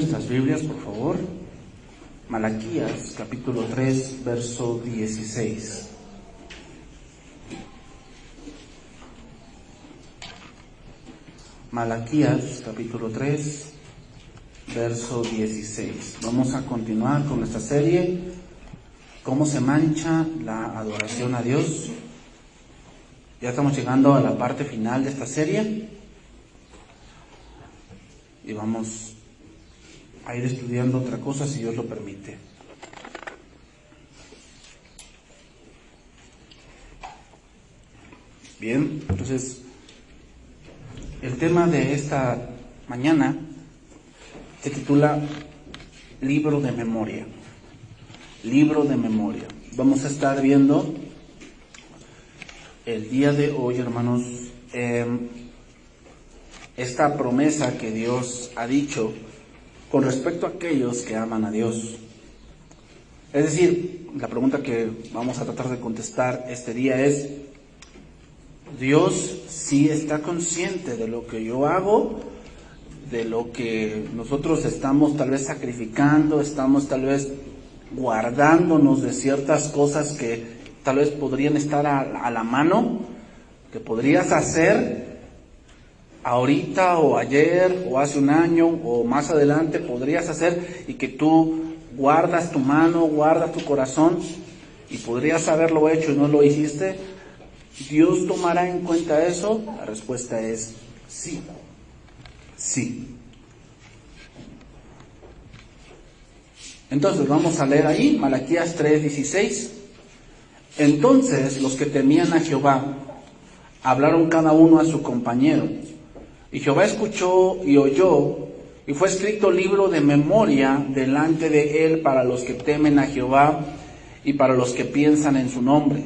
nuestras Biblias, por favor. Malaquías, capítulo 3, verso 16. Malaquías, capítulo 3, verso 16. Vamos a continuar con nuestra serie, ¿Cómo se mancha la adoración a Dios? Ya estamos llegando a la parte final de esta serie y vamos a ir estudiando otra cosa si Dios lo permite. Bien, entonces el tema de esta mañana se titula Libro de Memoria. Libro de Memoria. Vamos a estar viendo el día de hoy, hermanos, esta promesa que Dios ha dicho con respecto a aquellos que aman a Dios. Es decir, la pregunta que vamos a tratar de contestar este día es: ¿Dios sí está consciente de lo que yo hago, de lo que nosotros estamos tal vez sacrificando, estamos tal vez guardándonos de ciertas cosas que tal vez podrían estar a la mano, que podrías hacer ahorita o ayer o hace un año o más adelante podrías hacer, y que tú guardas tu mano, guardas tu corazón y podrías haberlo hecho y no lo hiciste? ¿Dios tomará en cuenta eso? La respuesta es sí. Sí. Entonces vamos a leer ahí Malaquías 3:16. Entonces los que temían a Jehová hablaron cada uno a su compañero, y Jehová escuchó y oyó, y fue escrito libro de memoria delante de él para los que temen a Jehová y para los que piensan en su nombre.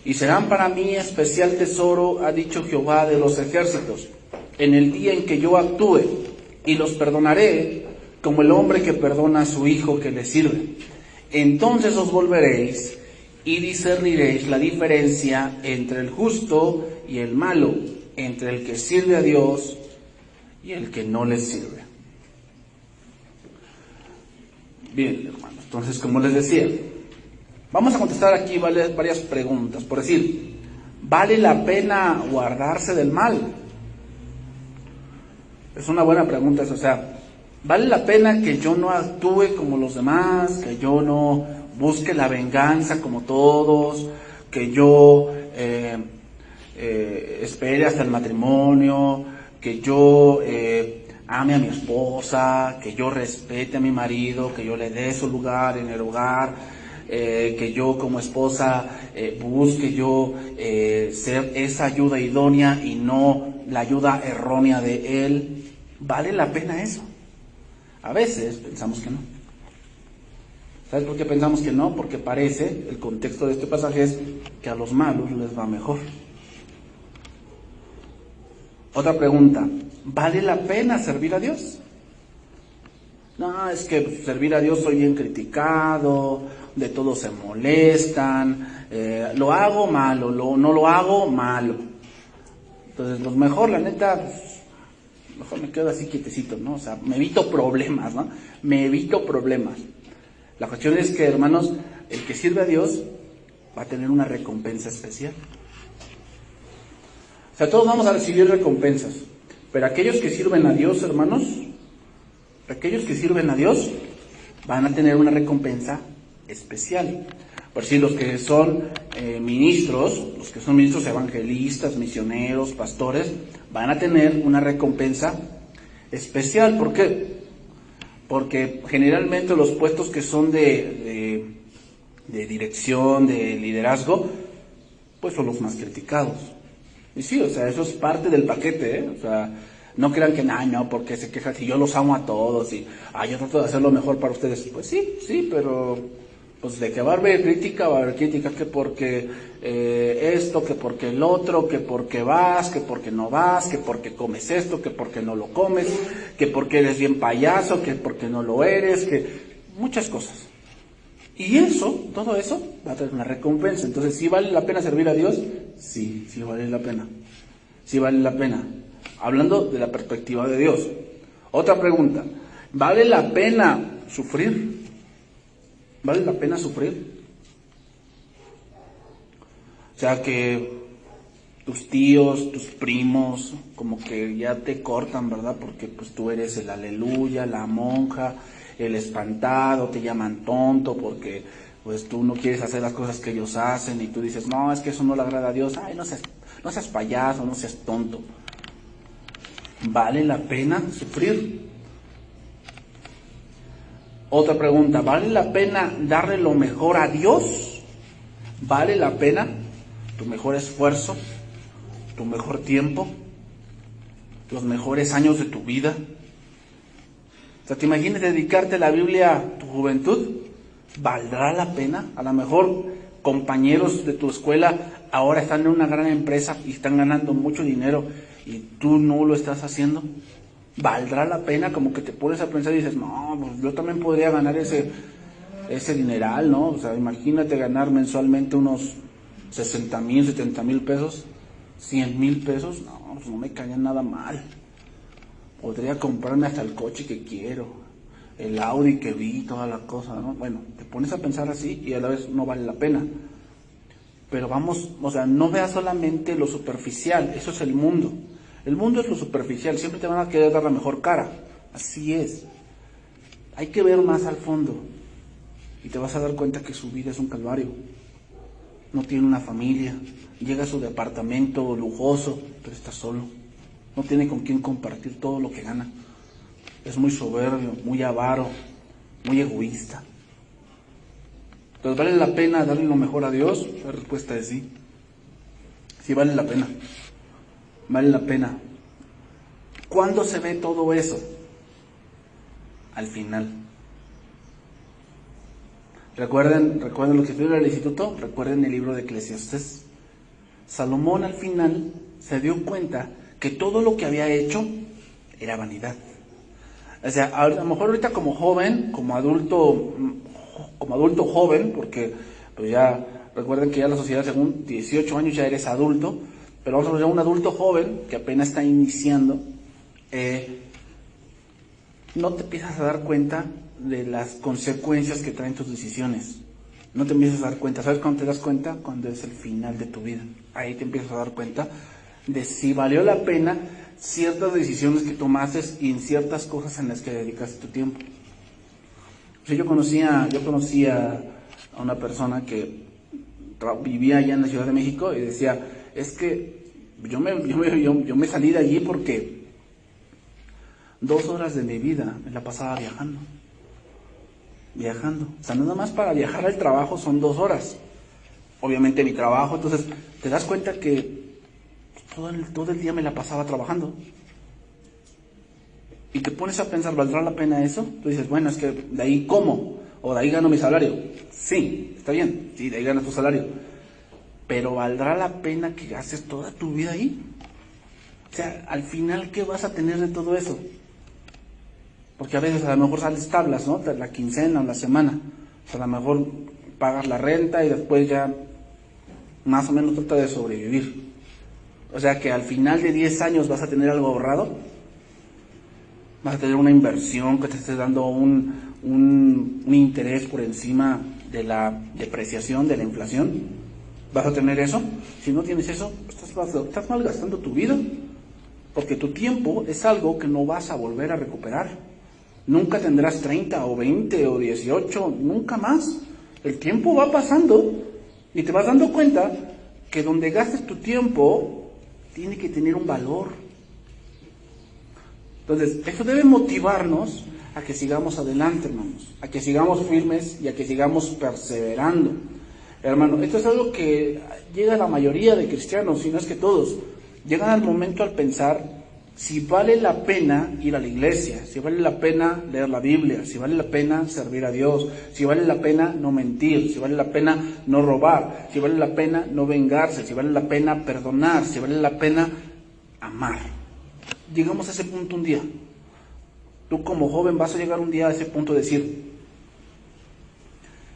Y serán para mí especial tesoro, ha dicho Jehová de los ejércitos, en el día en que yo actúe, y los perdonaré como el hombre que perdona a su hijo que le sirve. Entonces os volveréis y discerniréis la diferencia entre el justo y el malo, entre el que sirve a Dios y el que no le sirve. Bien, hermanos, entonces, como les decía, vamos a contestar aquí varias preguntas. Por decir, ¿vale la pena guardarse del mal? Es una buena pregunta eso. O sea, ¿vale la pena que yo no actúe como los demás, que yo no busque la venganza como todos, que yo espere hasta el matrimonio, que yo ame a mi esposa, que yo respete a mi marido, que yo le dé su lugar en el hogar, que yo como esposa busque yo ser esa ayuda idónea y no la ayuda errónea de él? ¿Vale la pena eso? A veces pensamos que no. ¿Sabes por qué pensamos que no? Porque parece, el contexto de este pasaje es que a los malos les va mejor. Otra pregunta: ¿vale la pena servir a Dios? No, es que servir a Dios soy bien criticado, de todos se molestan, lo hago malo, no lo hago malo. Entonces, lo mejor, la neta, mejor me quedo así quietecito, ¿no? O sea, me evito problemas, ¿no? Me evito problemas. La cuestión es que, hermanos, el que sirve a Dios va a tener una recompensa especial. O sea, todos vamos a recibir recompensas, pero aquellos que sirven a Dios, hermanos, aquellos que sirven a Dios van a tener una recompensa especial. Por si los que son ministros, los que son ministros evangelistas, misioneros, pastores, van a tener una recompensa especial. ¿Por qué? Porque generalmente los puestos que son de dirección, de liderazgo, pues son los más criticados. Y sí, o sea, eso es parte del paquete, ¿eh? O sea, no crean que no, porque se quejan, si yo los amo a todos y yo trato de hacer lo mejor para ustedes. Pues sí, pero pues de que va a haber crítica, que porque esto, que porque el otro, que porque vas, que porque no vas, que porque comes esto, que porque no lo comes, que porque eres bien payaso, que porque no lo eres, que muchas cosas. Y eso, todo eso va a tener una recompensa. Entonces, ¿sí vale la pena servir a Dios? Sí vale la pena. Sí vale la pena. Hablando de la perspectiva de Dios. Otra pregunta: ¿Vale la pena sufrir? ¿Vale la pena sufrir? O sea, que tus tíos, tus primos, como que ya te cortan, ¿verdad? Porque pues tú eres el aleluya, la monja, el espantado, te llaman tonto porque pues tú no quieres hacer las cosas que ellos hacen y tú dices, no, es que eso no le agrada a Dios. Ay, no seas payaso, no seas tonto. ¿Vale la pena sufrir? Otra pregunta, ¿vale la pena darle lo mejor a Dios? ¿Vale la pena tu mejor esfuerzo, tu mejor tiempo, los mejores años de tu vida? O sea, ¿te imaginas dedicarte a la Biblia tu juventud? ¿Valdrá la pena? A lo mejor compañeros de tu escuela ahora están en una gran empresa y están ganando mucho dinero y tú no lo estás haciendo. ¿Valdrá la pena? Como que te pones a pensar y dices, no, pues yo también podría ganar ese dineral, ¿no? O sea, imagínate ganar mensualmente unos 60,000, 70,000 pesos, 100,000 pesos, no, pues no me caería nada mal. Podría comprarme hasta el coche que quiero, el Audi que vi, toda la cosa, ¿no? Bueno, te pones a pensar así y a la vez no vale la pena. Pero vamos, o sea, no veas solamente lo superficial, eso es el mundo. El mundo es lo superficial, siempre te van a querer dar la mejor cara, así es. Hay que ver más al fondo y te vas a dar cuenta que su vida es un calvario. No tiene una familia, llega a su departamento lujoso, pero está solo. No tiene con quién compartir todo lo que gana. Es muy soberbio, muy avaro, muy egoísta. Entonces, ¿vale la pena darle lo mejor a Dios? La respuesta es sí. Sí vale la pena. Vale la pena. ¿Cuándo se ve todo eso? Al final. Recuerden lo que estudiaron en el instituto, recuerden el libro de Eclesiastés. Salomón al final se dio cuenta que todo lo que había hecho era vanidad. O sea, a lo mejor ahorita como joven, como adulto joven, porque pues ya recuerden que ya la sociedad según 18 años ya eres adulto, pero vamos a ver un adulto joven que apenas está iniciando, no te empiezas a dar cuenta de las consecuencias que traen tus decisiones. No te empiezas a dar cuenta. ¿Sabes cuándo te das cuenta? Cuando es el final de tu vida. Ahí te empiezas a dar cuenta de si valió la pena ciertas decisiones que tomaste y en ciertas cosas en las que dedicaste tu tiempo. O sea, yo conocía a una persona que vivía allá en la Ciudad de México y decía, es que yo me salí de allí porque 2 horas de mi vida me la pasaba viajando. O sea, nada más para viajar al trabajo son 2 horas. Obviamente mi trabajo, entonces te das cuenta que todo el día me la pasaba trabajando. Y te pones a pensar, ¿valdrá la pena eso? Tú dices, bueno, es que de ahí como, o de ahí gano mi salario. Sí, está bien, sí, de ahí ganas tu salario. Pero ¿valdrá la pena que gastes toda tu vida ahí? O sea, al final, ¿qué vas a tener de todo eso? Porque a veces a lo mejor sales tablas, ¿no? La quincena o la semana. O sea, a lo mejor pagas la renta y después ya más o menos trata de sobrevivir. O sea que al final de 10 años vas a tener algo ahorrado. Vas a tener una inversión que te esté dando un interés por encima de la depreciación, de la inflación. ¿Vas a tener eso? Si no tienes eso, estás malgastando tu vida. Porque tu tiempo es algo que no vas a volver a recuperar. Nunca tendrás 30 o 20 o 18, nunca más. El tiempo va pasando y te vas dando cuenta que donde gastes tu tiempo tiene que tener un valor. Entonces, esto debe motivarnos a que sigamos adelante, hermanos, a que sigamos firmes y a que sigamos perseverando. Hermano, esto es algo que llega a la mayoría de cristianos, si no es que todos, llegan al momento al pensar si vale la pena ir a la iglesia, si vale la pena leer la Biblia, si vale la pena servir a Dios, si vale la pena no mentir, si vale la pena no robar, si vale la pena no vengarse, si vale la pena perdonar, si vale la pena amar. Llegamos a ese punto un día. Tú como joven vas a llegar un día a ese punto de decir,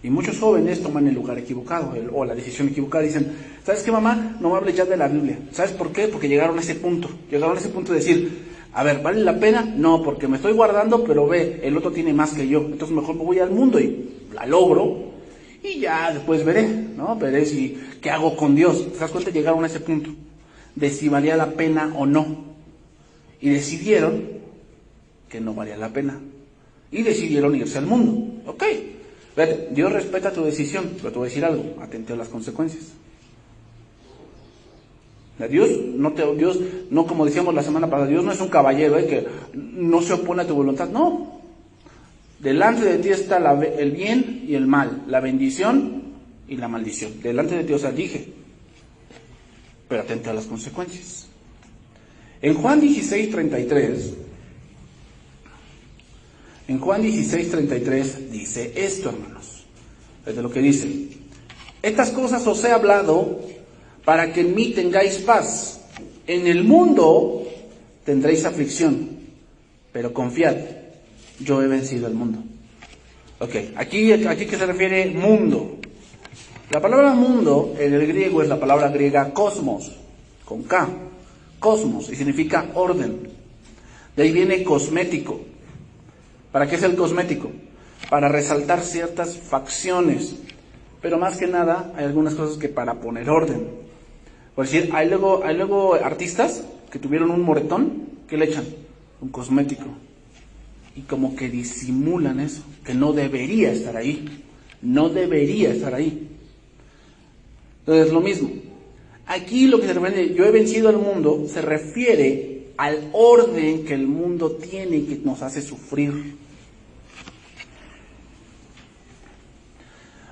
y muchos jóvenes toman el lugar equivocado o la decisión equivocada. Dicen, ¿sabes qué, mamá? No me hables ya de la Biblia. ¿Sabes por qué? Porque llegaron a ese punto. Llegaron a ese punto de decir, A ver, ¿vale la pena? No, porque me estoy guardando, pero ve, el otro tiene más que yo. Entonces mejor me voy al mundo y la logro. Y ya después veré, ¿no? Veré si, ¿qué hago con Dios? ¿Te das cuenta? Llegaron a ese punto de si valía la pena o no. Y decidieron que no valía la pena. Y decidieron irse al mundo. Ok. Fíjate, Dios respeta tu decisión, pero te voy a decir algo, atente a las consecuencias. Dios no, como decíamos la semana pasada, Dios no es un caballero que no se opone a tu voluntad, no. Delante de ti está el bien y el mal, la bendición y la maldición. Delante de ti, o sea, dije, pero atente a las consecuencias. En Juan 16:33, dice esto, hermanos. Es de lo que dice: estas cosas os he hablado para que en mí tengáis paz. En el mundo tendréis aflicción, pero confiad, yo he vencido el mundo. Ok, aquí que se refiere mundo. La palabra mundo en el griego es la palabra griega cosmos, con K, cosmos, y significa orden. De ahí viene cosmético. ¿Para qué es el cosmético? Para resaltar ciertas facciones, pero más que nada hay algunas cosas que para poner orden. Por decir, hay luego artistas que tuvieron un moretón, ¿qué le echan? Un cosmético. Y como que disimulan eso, que no debería estar ahí. No debería estar ahí. Entonces, lo mismo. Aquí lo que se refiere, yo he vencido al mundo, se refiere al orden que el mundo tiene y que nos hace sufrir.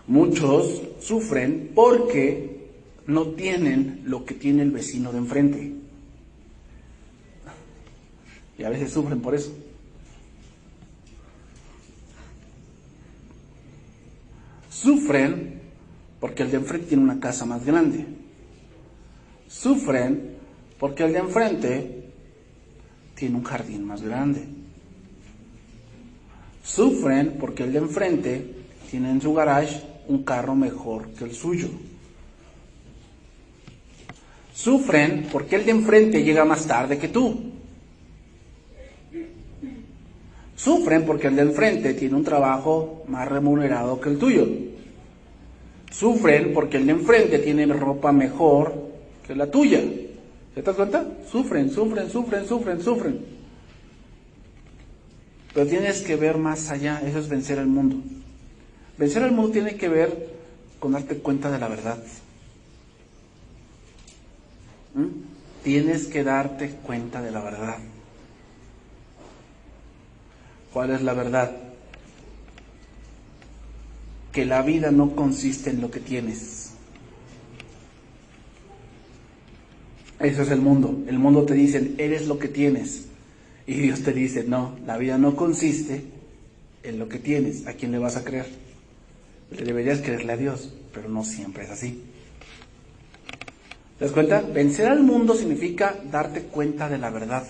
Muchos sufren porque no tienen lo que tiene el vecino de enfrente. Y a veces sufren por eso. Sufren porque el de enfrente tiene una casa más grande. Sufren porque el de enfrente tiene un jardín más grande. Sufren porque el de enfrente tiene en su garage un carro mejor que el suyo. Sufren porque el de enfrente llega más tarde que tú. Sufren porque el de enfrente tiene un trabajo más remunerado que el tuyo. Sufren porque el de enfrente tiene ropa mejor que la tuya. ¿Se te das cuenta? Sufren. Pero tienes que ver más allá, eso es vencer al mundo. Vencer al mundo tiene que ver con darte cuenta de la verdad. Tienes que darte cuenta de la verdad. ¿Cuál es la verdad? Que la vida no consiste en lo que tienes. Eso es el mundo. El mundo te dice, eres lo que tienes. Y Dios te dice, no, la vida no consiste en lo que tienes. ¿A quién le vas a creer? Le deberías creerle a Dios, pero no siempre es así. ¿Te das cuenta? Vencer al mundo significa darte cuenta de la verdad.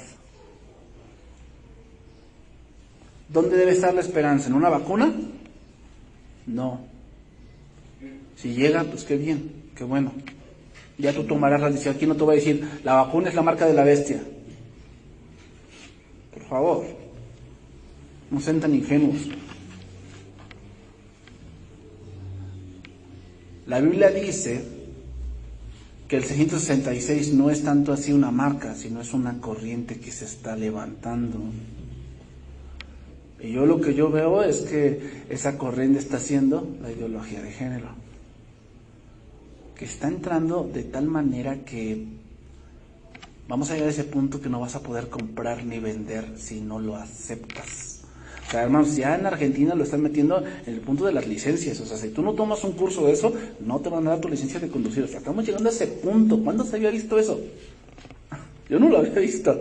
¿Dónde debe estar la esperanza? ¿En una vacuna? No. Si llega, pues qué bien, qué bueno. Ya tú tomarás la decisión. Aquí no te voy a decir, la vacuna es la marca de la bestia. Por favor, no sean tan ingenuos. La Biblia dice que el 666 no es tanto así una marca, sino es una corriente que se está levantando. Y yo lo que yo veo es que esa corriente está haciendo la ideología de género, que está entrando de tal manera que vamos a llegar a ese punto que no vas a poder comprar ni vender si no lo aceptas. O sea, hermanos, ya en Argentina lo están metiendo en el punto de las licencias. O sea, si tú no tomas un curso de eso, no te van a dar tu licencia de conducir. O sea, estamos llegando a ese punto. ¿Cuándo se había visto eso? Yo no lo había visto.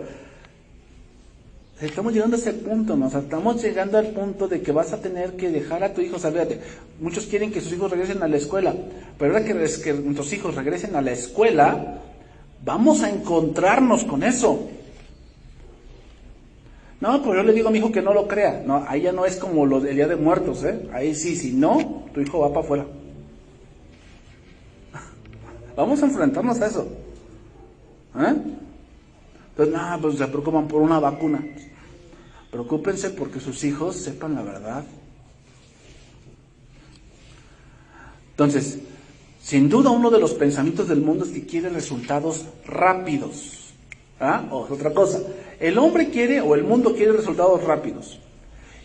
Estamos llegando a ese punto, ¿no? O sea, estamos llegando al punto de que vas a tener que dejar a tu hijo, o sea, fíjate, muchos quieren que sus hijos regresen a la escuela, pero ahora que nuestros hijos regresen a la escuela, vamos a encontrarnos con eso. No, pues yo le digo a mi hijo que no lo crea. No, ahí ya no es como el Día de Muertos, ¿eh? Ahí sí, si no, tu hijo va para afuera. Vamos a enfrentarnos a eso. ¿Eh? Entonces, nada, pues se preocupan por una vacuna. Preocúpense porque sus hijos sepan la verdad. Entonces, sin duda uno de los pensamientos del mundo es que quiere resultados rápidos. ¿Ah? O otra cosa, el hombre quiere o el mundo quiere resultados rápidos.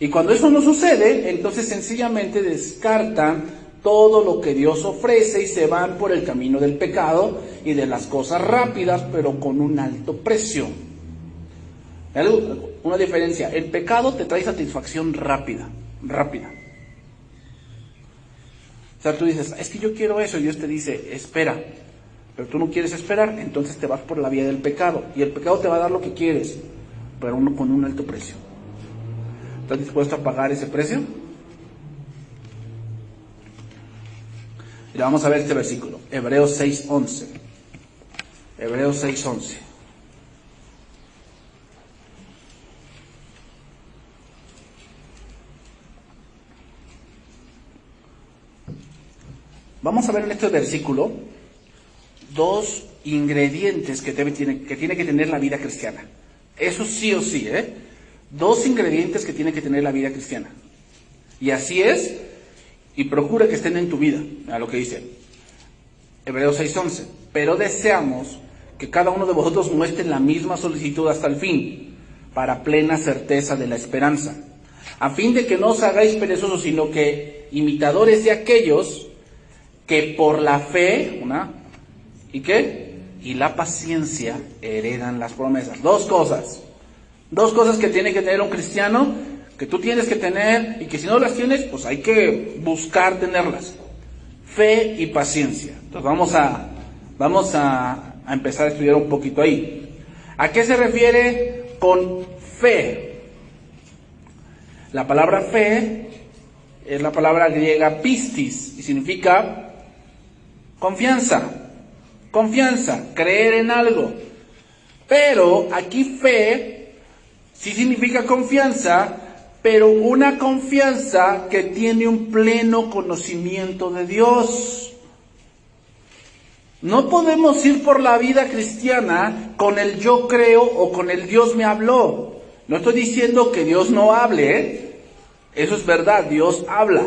Y cuando eso no sucede, entonces sencillamente descartan todo lo que Dios ofrece y se van por el camino del pecado y de las cosas rápidas, pero con un alto precio. Una diferencia, el pecado te trae satisfacción rápida. O sea, tú dices, es que yo quiero eso, y Dios te dice, espera, pero tú no quieres esperar, entonces te vas por la vía del pecado, y el pecado te va a dar lo que quieres, pero con un alto precio. ¿Estás dispuesto a pagar ese precio? Y vamos a ver este versículo, Hebreos 6:11. Hebreos 6:11. Vamos a ver en este versículo dos ingredientes que tiene que tener la vida cristiana. Eso sí o sí, Dos ingredientes que tiene que tener la vida cristiana. Y así es, y procura que estén en tu vida. A lo que dice Hebreos 6:11. Pero deseamos que cada uno de vosotros muestre la misma solicitud hasta el fin, para plena certeza de la esperanza, a fin de que no os hagáis perezosos, sino que imitadores de aquellos que por la fe, ¿y qué? Y la paciencia heredan las promesas. Dos cosas que tiene que tener un cristiano, que tú tienes que tener, y que si no las tienes, pues hay que buscar tenerlas. Fe y paciencia. Entonces vamos a empezar a estudiar un poquito ahí. ¿A qué se refiere con fe? La palabra fe es la palabra griega pistis, y significa confianza, creer en algo. Pero aquí fe sí significa confianza, pero una confianza que tiene un pleno conocimiento de Dios. No podemos ir por la vida cristiana con el yo creo o con el Dios me habló. No estoy diciendo que Dios no hable, Eso es verdad, Dios habla.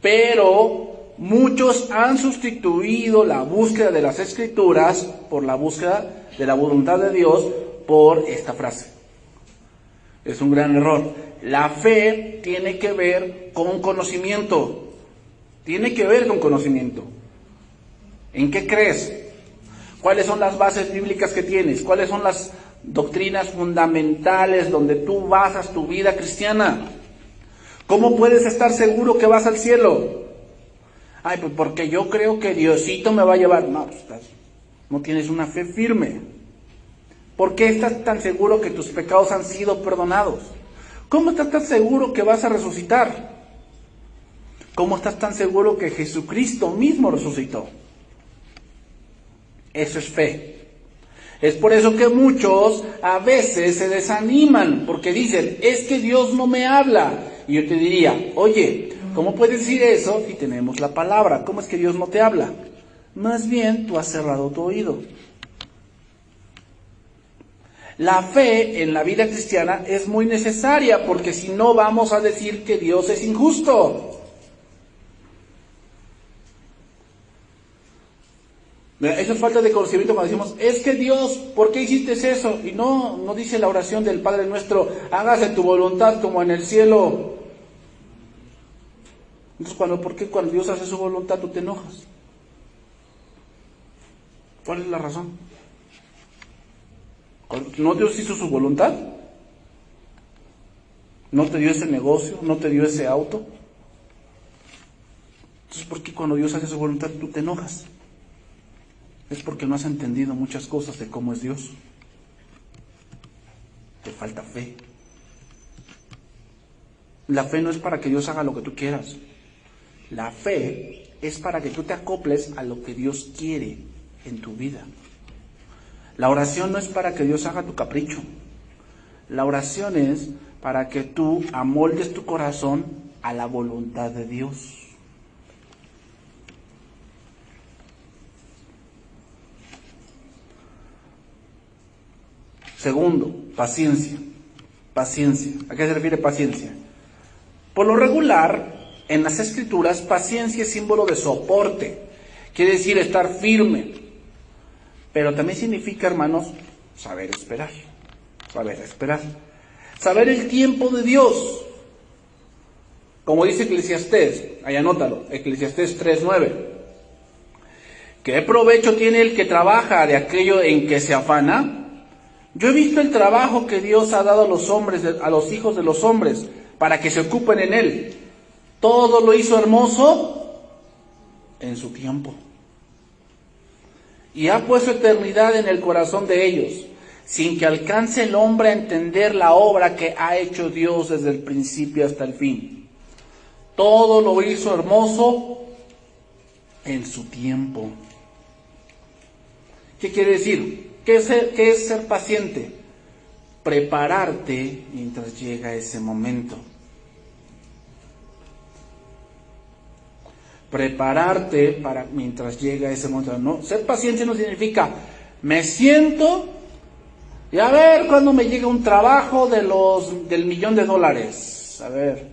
Pero muchos han sustituido la búsqueda de las Escrituras por la búsqueda de la voluntad de Dios por esta frase. Es un gran error. La fe tiene que ver con conocimiento. Tiene que ver con conocimiento. ¿En qué crees? ¿Cuáles son las bases bíblicas que tienes? ¿Cuáles son las doctrinas fundamentales donde tú basas tu vida cristiana? ¿Cómo puedes estar seguro que vas al cielo? Ay, pues porque yo creo que Diosito me va a llevar. No, pues no tienes una fe firme. ¿Por qué estás tan seguro que tus pecados han sido perdonados? ¿Cómo estás tan seguro que vas a resucitar? ¿Cómo estás tan seguro que Jesucristo mismo resucitó? Eso es fe. Es por eso que muchos a veces se desaniman, porque dicen, es que Dios no me habla. Y yo te diría, oye, ¿cómo puedes decir eso si tenemos la palabra? ¿Cómo es que Dios no te habla? Más bien, tú has cerrado tu oído. La fe en la vida cristiana es muy necesaria, porque si no vamos a decir que Dios es injusto. Eso es falta de conocimiento cuando decimos, es que Dios, ¿por qué hiciste eso? Y no dice la oración del Padre Nuestro, hágase tu voluntad como en el cielo. Entonces, ¿por qué cuando Dios hace su voluntad tú te enojas? ¿Cuál es la razón? ¿No Dios hizo su voluntad? ¿No te dio ese negocio? ¿No te dio ese auto? Entonces, ¿por qué cuando Dios hace su voluntad tú te enojas? Es porque no has entendido muchas cosas de cómo es Dios. Te falta fe. La fe no es para que Dios haga lo que tú quieras. La fe es para que tú te acoples a lo que Dios quiere en tu vida. La oración no es para que Dios haga tu capricho. La oración es para que tú amoldes tu corazón a la voluntad de Dios. Segundo, paciencia. Paciencia. ¿A qué se refiere paciencia? Por lo regular, en las Escrituras, paciencia es símbolo de soporte. Quiere decir estar firme. Pero también significa, hermanos, saber esperar. Saber esperar. Saber el tiempo de Dios. Como dice Eclesiastés, ahí anótalo, Eclesiastés 3:9. ¿Qué provecho tiene el que trabaja de aquello en que se afana? Yo he visto el trabajo que Dios ha dado a los hombres, a los hijos de los hombres, para que se ocupen en él. Todo lo hizo hermoso en su tiempo. Y ha puesto eternidad en el corazón de ellos, sin que alcance el hombre a entender la obra que ha hecho Dios desde el principio hasta el fin. Todo lo hizo hermoso en su tiempo. ¿Qué quiere decir? ¿Qué es ser paciente? Prepararte mientras llega ese momento. Prepararte para mientras llega ese momento. No, ser paciente no significa me siento y a ver cuándo me llega un trabajo del $1,000,000. A ver,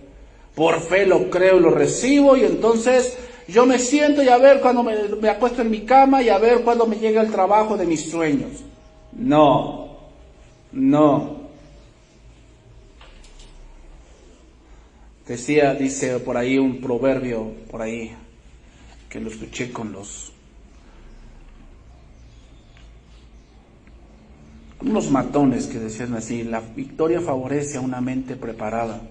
por fe lo creo y lo recibo y entonces yo me siento y a ver cuándo me acuesto en mi cama y a ver cuándo me llega el trabajo de mis sueños. No. Dice por ahí un proverbio, por ahí, que lo escuché con unos matones que decían así: la victoria favorece a una mente preparada.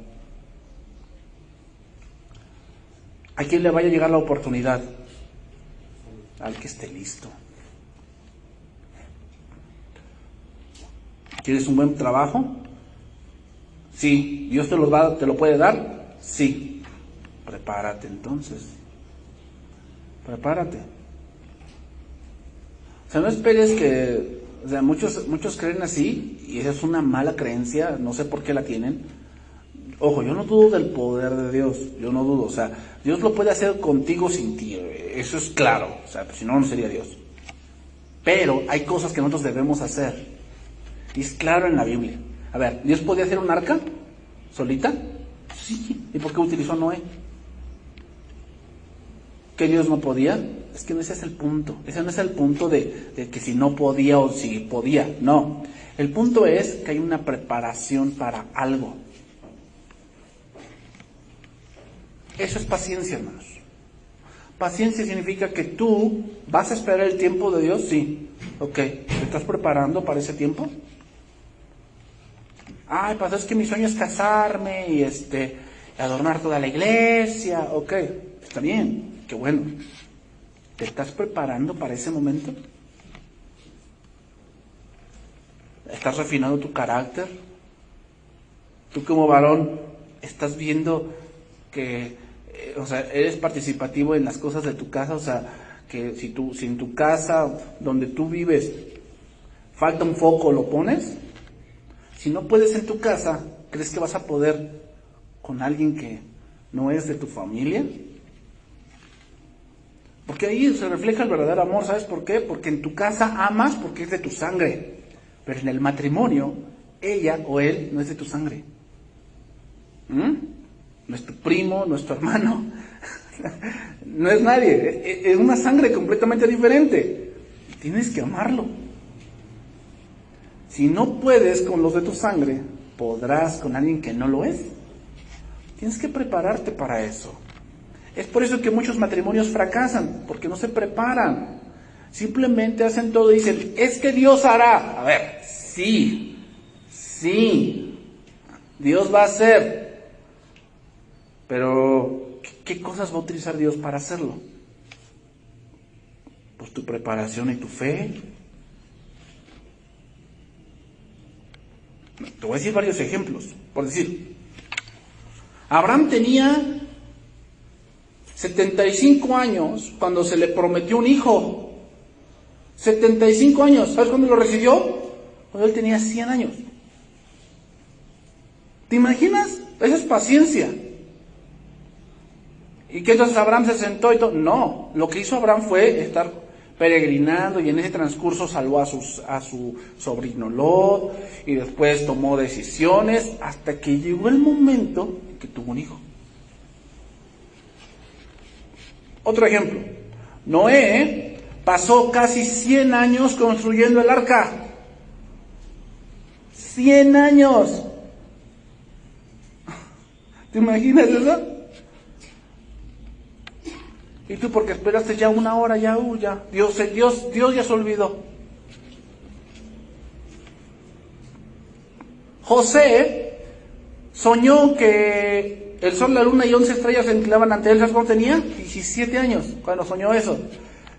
¿A quién le vaya a llegar la oportunidad? Al que esté listo. ¿Quieres un buen trabajo? Sí. ¿Dios te lo puede dar? Sí. Prepárate entonces. Prepárate. O sea, no esperes que... O sea, muchos creen así, y esa es una mala creencia, no sé por qué la tienen. Ojo, yo no dudo del poder de Dios, yo no dudo, o sea, Dios lo puede hacer contigo sin ti, eso es claro, o sea, pues si no, no sería Dios. Pero hay cosas que nosotros debemos hacer, y es claro en la Biblia. A ver, ¿Dios podía hacer un arca solita? Sí. ¿Y por qué utilizó a Noé? ¿Que Dios no podía? Es que no ese es el punto. Ese no es el punto de que si no podía o si podía. No. El punto es que hay una preparación para algo. Eso es paciencia, hermanos. Paciencia significa que tú vas a esperar el tiempo de Dios. Sí. Ok. ¿Te estás preparando para ese tiempo? Ay, pues es que mi sueño es casarme y adornar toda la iglesia. Ok. Está bien. Qué bueno. ¿Te estás preparando para ese momento? ¿Estás refinando tu carácter? Tú como varón, ¿estás viendo que, eres participativo en las cosas de tu casa? O sea, que si en tu casa, donde tú vives, falta un foco, ¿lo pones? Si no puedes en tu casa, ¿crees que vas a poder con alguien que no es de tu familia? Porque ahí se refleja el verdadero amor, ¿sabes por qué? Porque en tu casa amas porque es de tu sangre, pero en el matrimonio, ella o él no es de tu sangre. No es tu primo, no es tu hermano, no es nadie, es una sangre completamente diferente. Tienes que amarlo. Si no puedes con los de tu sangre, podrás con alguien que no lo es. Tienes que prepararte para eso. Es por eso que muchos matrimonios fracasan, porque no se preparan. Simplemente hacen todo y dicen, es que Dios hará. A ver, sí, Dios va a hacer. Pero, ¿qué cosas va a utilizar Dios para hacerlo? Pues tu preparación y tu fe. Te voy a decir varios ejemplos. Por decir, Abraham tenía 75 años cuando se le prometió un hijo. 75 años. ¿Sabes cuándo lo recibió? Cuando él tenía 100 años. ¿Te imaginas? Esa es paciencia. ¿Y que entonces Abraham se sentó y todo? No, lo que hizo Abraham fue estar peregrinando, y en ese transcurso salvó a su sobrino Lot, y después tomó decisiones, hasta que llegó el momento en que tuvo un hijo. Otro ejemplo, Noé pasó casi 100 años construyendo el arca. 100 años. ¿Te imaginas eso? Y tú porque esperaste ya una hora, ya. Dios ya se olvidó. José soñó que el sol, la luna y 11 estrellas se inclinaban ante él. ¿Sabes cuánto tenía? 17 años cuando soñó eso.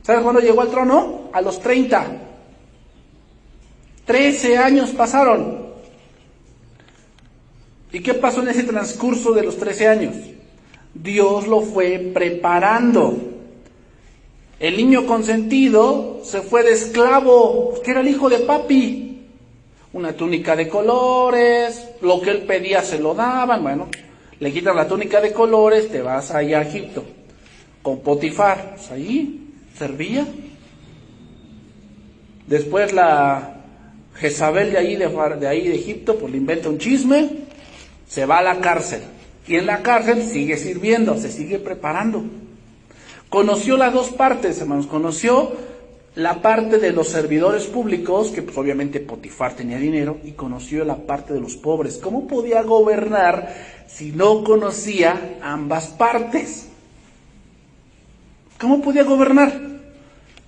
¿Sabes cuándo llegó al trono? A los 30. 13 años pasaron. ¿Y qué pasó en ese transcurso de los 13 años? Dios lo fue preparando. El niño consentido se fue de esclavo, que era el hijo de papi. Una túnica de colores, lo que él pedía se lo daban. Bueno, le quitan la túnica de colores, te vas allá a Egipto. Con Potifar, pues ahí servía. Después la Jezabel de ahí de Egipto, pues le inventa un chisme, se va a la cárcel. Y en la cárcel sigue sirviendo, se sigue preparando. Conoció las dos partes, hermanos. Conoció la parte de los servidores públicos, que pues obviamente Potifar tenía dinero, y conoció la parte de los pobres. ¿Cómo podía gobernar si no conocía ambas partes? ¿Cómo podía gobernar?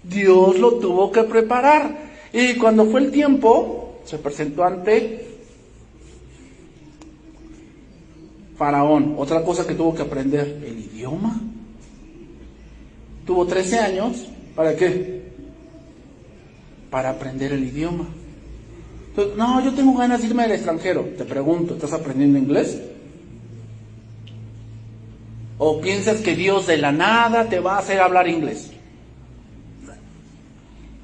Dios lo tuvo que preparar. Y cuando fue el tiempo, se presentó ante Faraón. Otra cosa que tuvo que aprender, el idioma. Tuvo 13 años, ¿para qué? Para aprender el idioma. Entonces, no, yo tengo ganas de irme al extranjero. Te pregunto, ¿estás aprendiendo inglés? ¿O piensas que Dios de la nada te va a hacer hablar inglés?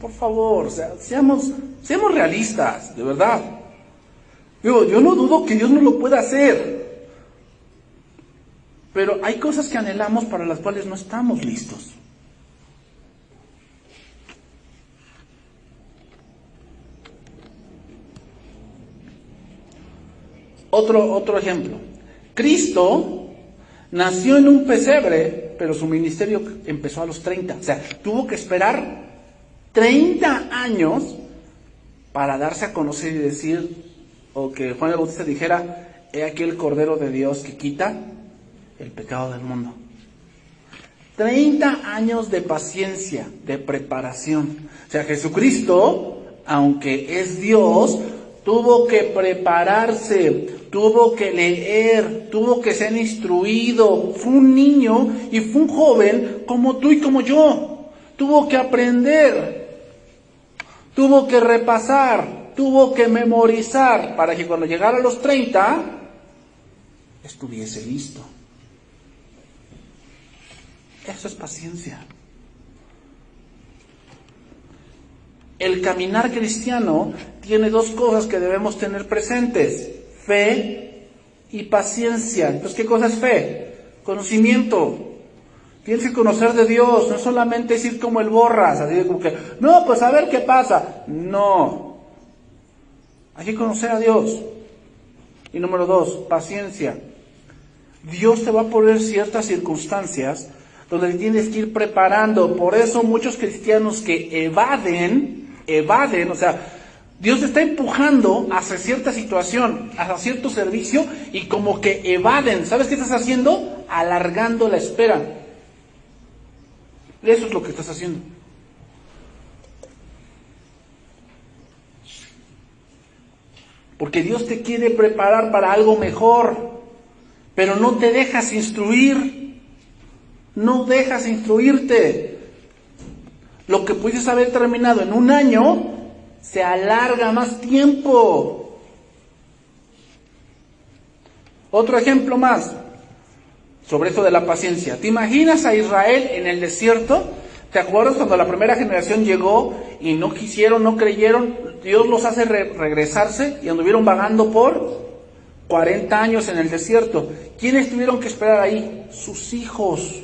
Por favor, o sea, seamos realistas, de verdad. Yo no dudo que Dios no lo pueda hacer. Pero hay cosas que anhelamos para las cuales no estamos listos. Otro ejemplo. Cristo nació en un pesebre, pero su ministerio empezó a los 30. O sea, tuvo que esperar 30 años para darse a conocer y decir, o que Juan el Bautista dijera, he aquí el Cordero de Dios que quita el pecado del mundo. 30 años de paciencia, de preparación. O sea, Jesucristo, aunque es Dios, tuvo que prepararse, tuvo que leer, tuvo que ser instruido. Fue un niño y fue un joven como tú y como yo. Tuvo que aprender, tuvo que repasar, tuvo que memorizar para que cuando llegara a los 30 estuviese listo. Eso es paciencia. El caminar cristiano tiene dos cosas que debemos tener presentes: fe y paciencia. Entonces, ¿qué cosa es fe? Conocimiento. Tienes que conocer de Dios, no solamente es ir como el borras, así como que, no, pues a ver qué pasa. No. Hay que conocer a Dios. Y número 2, paciencia. Dios te va a poner ciertas circunstancias donde tienes que ir preparando. Por eso muchos cristianos que evaden, o sea, Dios te está empujando hacia cierta situación, hacia cierto servicio, y como que evaden. ¿Sabes qué estás haciendo? Alargando la espera. Eso es lo que estás haciendo. Porque Dios te quiere preparar para algo mejor, pero no te dejas instruir. No dejas instruirte. Lo que pudieses haber terminado en un año se alarga más tiempo. Otro ejemplo más sobre esto de la paciencia. ¿Te imaginas a Israel en el desierto? ¿Te acuerdas cuando la primera generación llegó y no quisieron, no creyeron? Dios los hace regresarse y anduvieron vagando por 40 años en el desierto. ¿Quiénes tuvieron que esperar ahí? Sus hijos.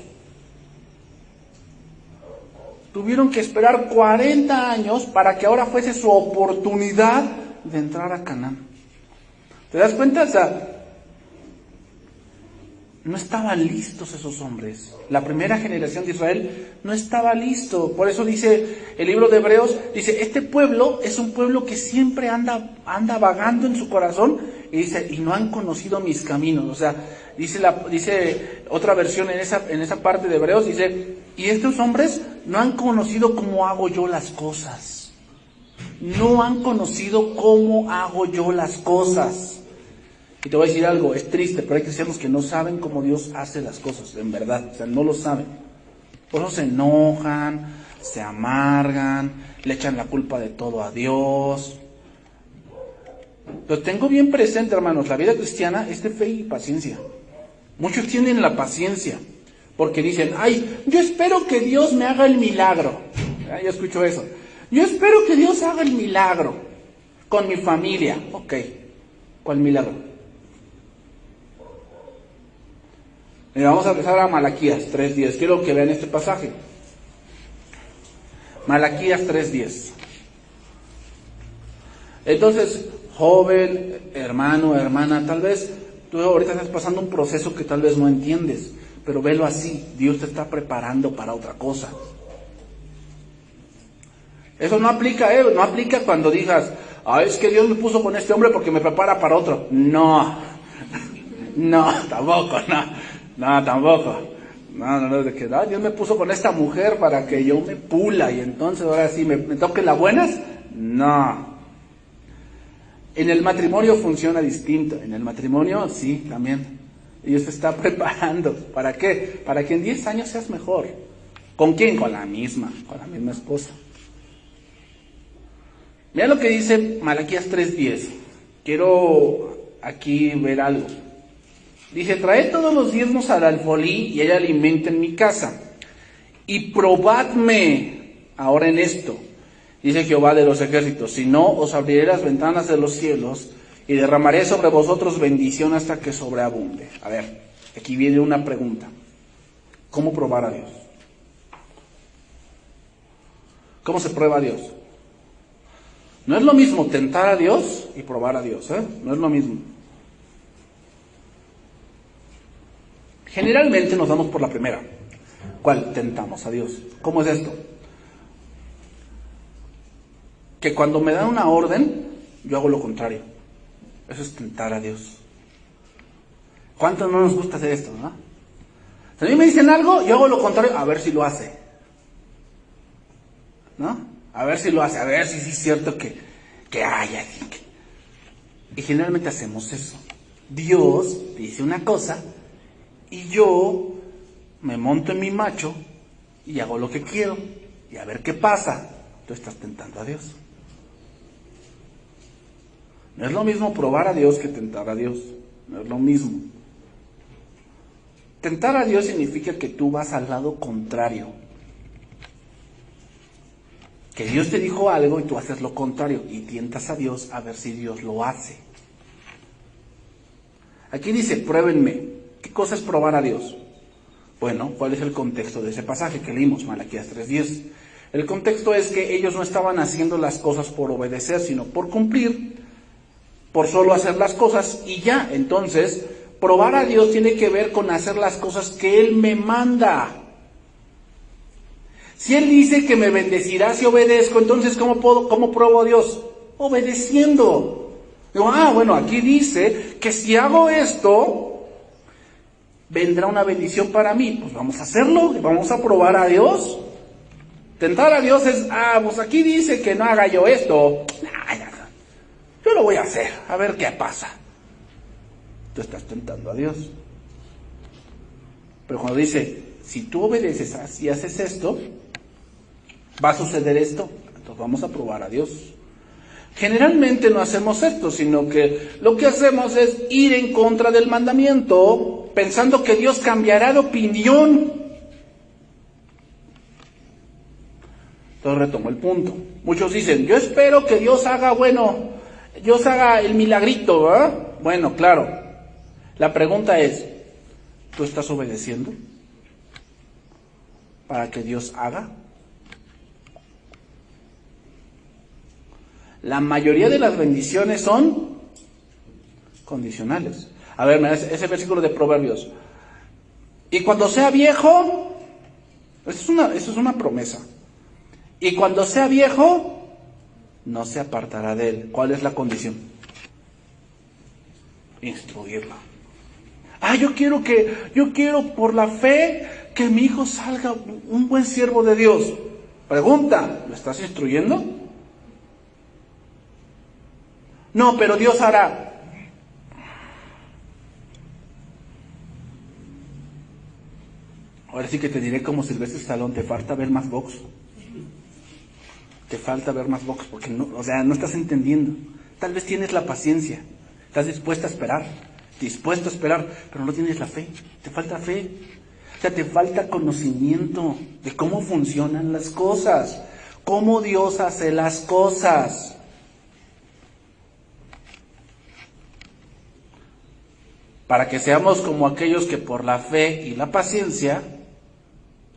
Tuvieron que esperar 40 años para que ahora fuese su oportunidad de entrar a Canaán. ¿Te das cuenta? O sea, no estaban listos esos hombres. La primera generación de Israel no estaba listo. Por eso dice el libro de Hebreos, dice, este pueblo es un pueblo que siempre anda vagando en su corazón, y dice, y no han conocido mis caminos. O sea, dice otra versión en esa parte de Hebreos, dice, y estos hombres no han conocido cómo hago yo las cosas. No han conocido cómo hago yo las cosas. Y te voy a decir algo, es triste, pero hay cristianos que no saben cómo Dios hace las cosas, en verdad, o sea, no lo saben. Por eso se enojan, se amargan, le echan la culpa de todo a Dios. Lo tengo bien presente, hermanos, la vida cristiana es de fe y paciencia. Muchos tienen la paciencia, porque dicen, ay, yo espero que Dios me haga el milagro. Yo escucho eso. Yo espero que Dios haga el milagro con mi familia. Ok, ¿cuál milagro? Mira, vamos a empezar a Malaquías 3:10. Quiero que vean este pasaje. Malaquías 3:10. Entonces, joven, hermano, hermana, tal vez tú ahorita estás pasando un proceso que tal vez no entiendes, pero velo así, Dios te está preparando para otra cosa. Eso no aplica, no aplica cuando digas, es que Dios me puso con este hombre porque me prepara para otro. No, tampoco, no, tampoco. No, de que Dios me puso con esta mujer para que yo me pula y entonces ahora sí me toquen las buenas. No. En el matrimonio funciona distinto. En el matrimonio, sí, también. Dios te está preparando. ¿Para qué? Para que en 10 años seas mejor. ¿Con quién? Con la misma esposa. Mira lo que dice Malaquías 3:10. Quiero aquí ver algo. Dice, traed todos los diezmos al alfolí y hay alimento en mi casa. Y probadme ahora en esto, dice Jehová de los ejércitos, si no, os abriré las ventanas de los cielos y derramaré sobre vosotros bendición hasta que sobreabunde. A ver, aquí viene una pregunta. ¿Cómo probar a Dios? ¿Cómo se prueba a Dios? No es lo mismo tentar a Dios y probar a Dios, no es lo mismo. Generalmente nos damos por la primera. ¿Cuál? Tentamos a Dios. ¿Cómo es esto? Que cuando me dan una orden, yo hago lo contrario. Eso es tentar a Dios. ¿Cuántos no nos gusta hacer esto, no? Si a mí me dicen algo, yo hago lo contrario, a ver si lo hace. ¿No? A ver si lo hace, a ver si sí es cierto que hay alguien. Y generalmente hacemos eso. Dios dice una cosa y yo me monto en mi macho y hago lo que quiero y a ver qué pasa. Tú estás tentando a Dios. No es lo mismo probar a Dios que tentar a Dios. No es lo mismo. Tentar a Dios significa que tú vas al lado contrario. Que Dios te dijo algo y tú haces lo contrario y tientas a Dios a ver si Dios lo hace. Aquí dice, pruébenme. ¿Qué cosa es probar a Dios? Bueno, ¿cuál es el contexto de ese pasaje que leímos, Malaquías 3:10? El contexto es que ellos no estaban haciendo las cosas por obedecer, sino por cumplir, por solo hacer las cosas y ya. Entonces, probar a Dios tiene que ver con hacer las cosas que Él me manda. Si Él dice que me bendecirá si obedezco, entonces ¿cómo pruebo a Dios? Obedeciendo. Digo, bueno, aquí dice que si hago esto, vendrá una bendición para mí. Pues vamos a hacerlo, vamos a probar a Dios. Tentar a Dios es, pues aquí dice que no haga yo esto. Yo lo voy a hacer, a ver qué pasa. Tú estás tentando a Dios. Pero cuando dice, si tú obedeces y haces esto, va a suceder esto. Entonces vamos a probar a Dios. Generalmente no hacemos esto, sino que lo que hacemos es ir en contra del mandamiento, pensando que Dios cambiará de opinión. Entonces retomo el punto. Muchos dicen, yo espero que Dios haga el milagrito, ¿verdad? Bueno, claro. La pregunta es, ¿tú estás obedeciendo para que Dios haga? La mayoría de las bendiciones son condicionales. A ver, mira ese versículo de Proverbios. Y cuando sea viejo, eso es una promesa. Y cuando sea viejo, no se apartará de él. ¿Cuál es la condición? Instruirlo. Yo quiero por la fe que mi hijo salga un buen siervo de Dios. Pregunta, ¿lo estás instruyendo? No, pero Dios hará. Ahora sí que te diré como Silvestre Stallone, te falta ver más box. Te falta ver más box porque no estás entendiendo. Tal vez tienes la paciencia, estás dispuesto a esperar, pero no tienes la fe. Te falta fe. O sea, te falta conocimiento de cómo funcionan las cosas, cómo Dios hace las cosas. Para que seamos como aquellos que por la fe y la paciencia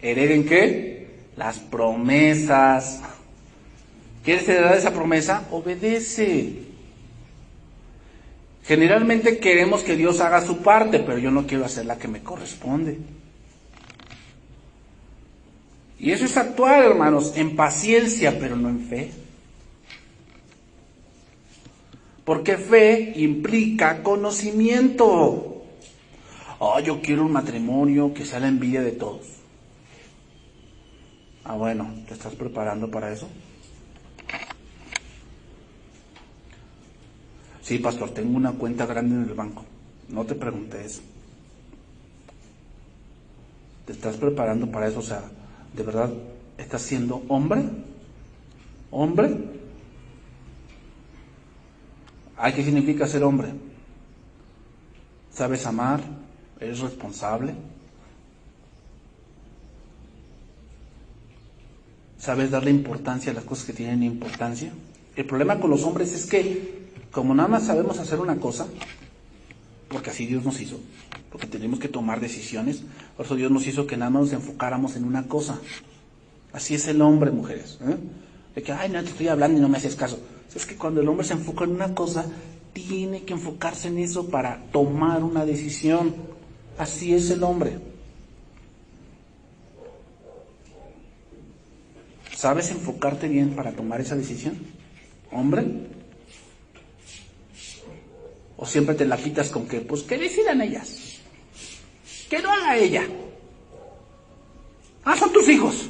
hereden ¿qué? Las promesas. ¿Quieres heredar esa promesa? Obedece. Generalmente queremos que Dios haga su parte, pero yo no quiero hacer la que me corresponde. Y eso es actuar, hermanos, en paciencia, pero no en fe. Porque fe implica conocimiento. Yo quiero un matrimonio que sea la envidia de todos. Bueno, ¿te estás preparando para eso? Sí, pastor, tengo una cuenta grande en el banco. No te pregunté eso. ¿Te estás preparando para eso? O sea, ¿de verdad estás siendo hombre? ¿Hombre? ¿Qué significa ser hombre? ¿Sabes amar? ¿Eres responsable? ¿Sabes darle importancia a las cosas que tienen importancia? El problema con los hombres es que, como nada más sabemos hacer una cosa, porque así Dios nos hizo, porque tenemos que tomar decisiones, por eso Dios nos hizo que nada más nos enfocáramos en una cosa. Así es el hombre, mujeres. De que, no te estoy hablando y no me haces caso. Es que cuando el hombre se enfoca en una cosa, tiene que enfocarse en eso para tomar una decisión. Así es el hombre. ¿Sabes enfocarte bien para tomar esa decisión, hombre? ¿O siempre te la quitas con que, pues, que decidan ellas? Que lo haga ella. Son tus hijos.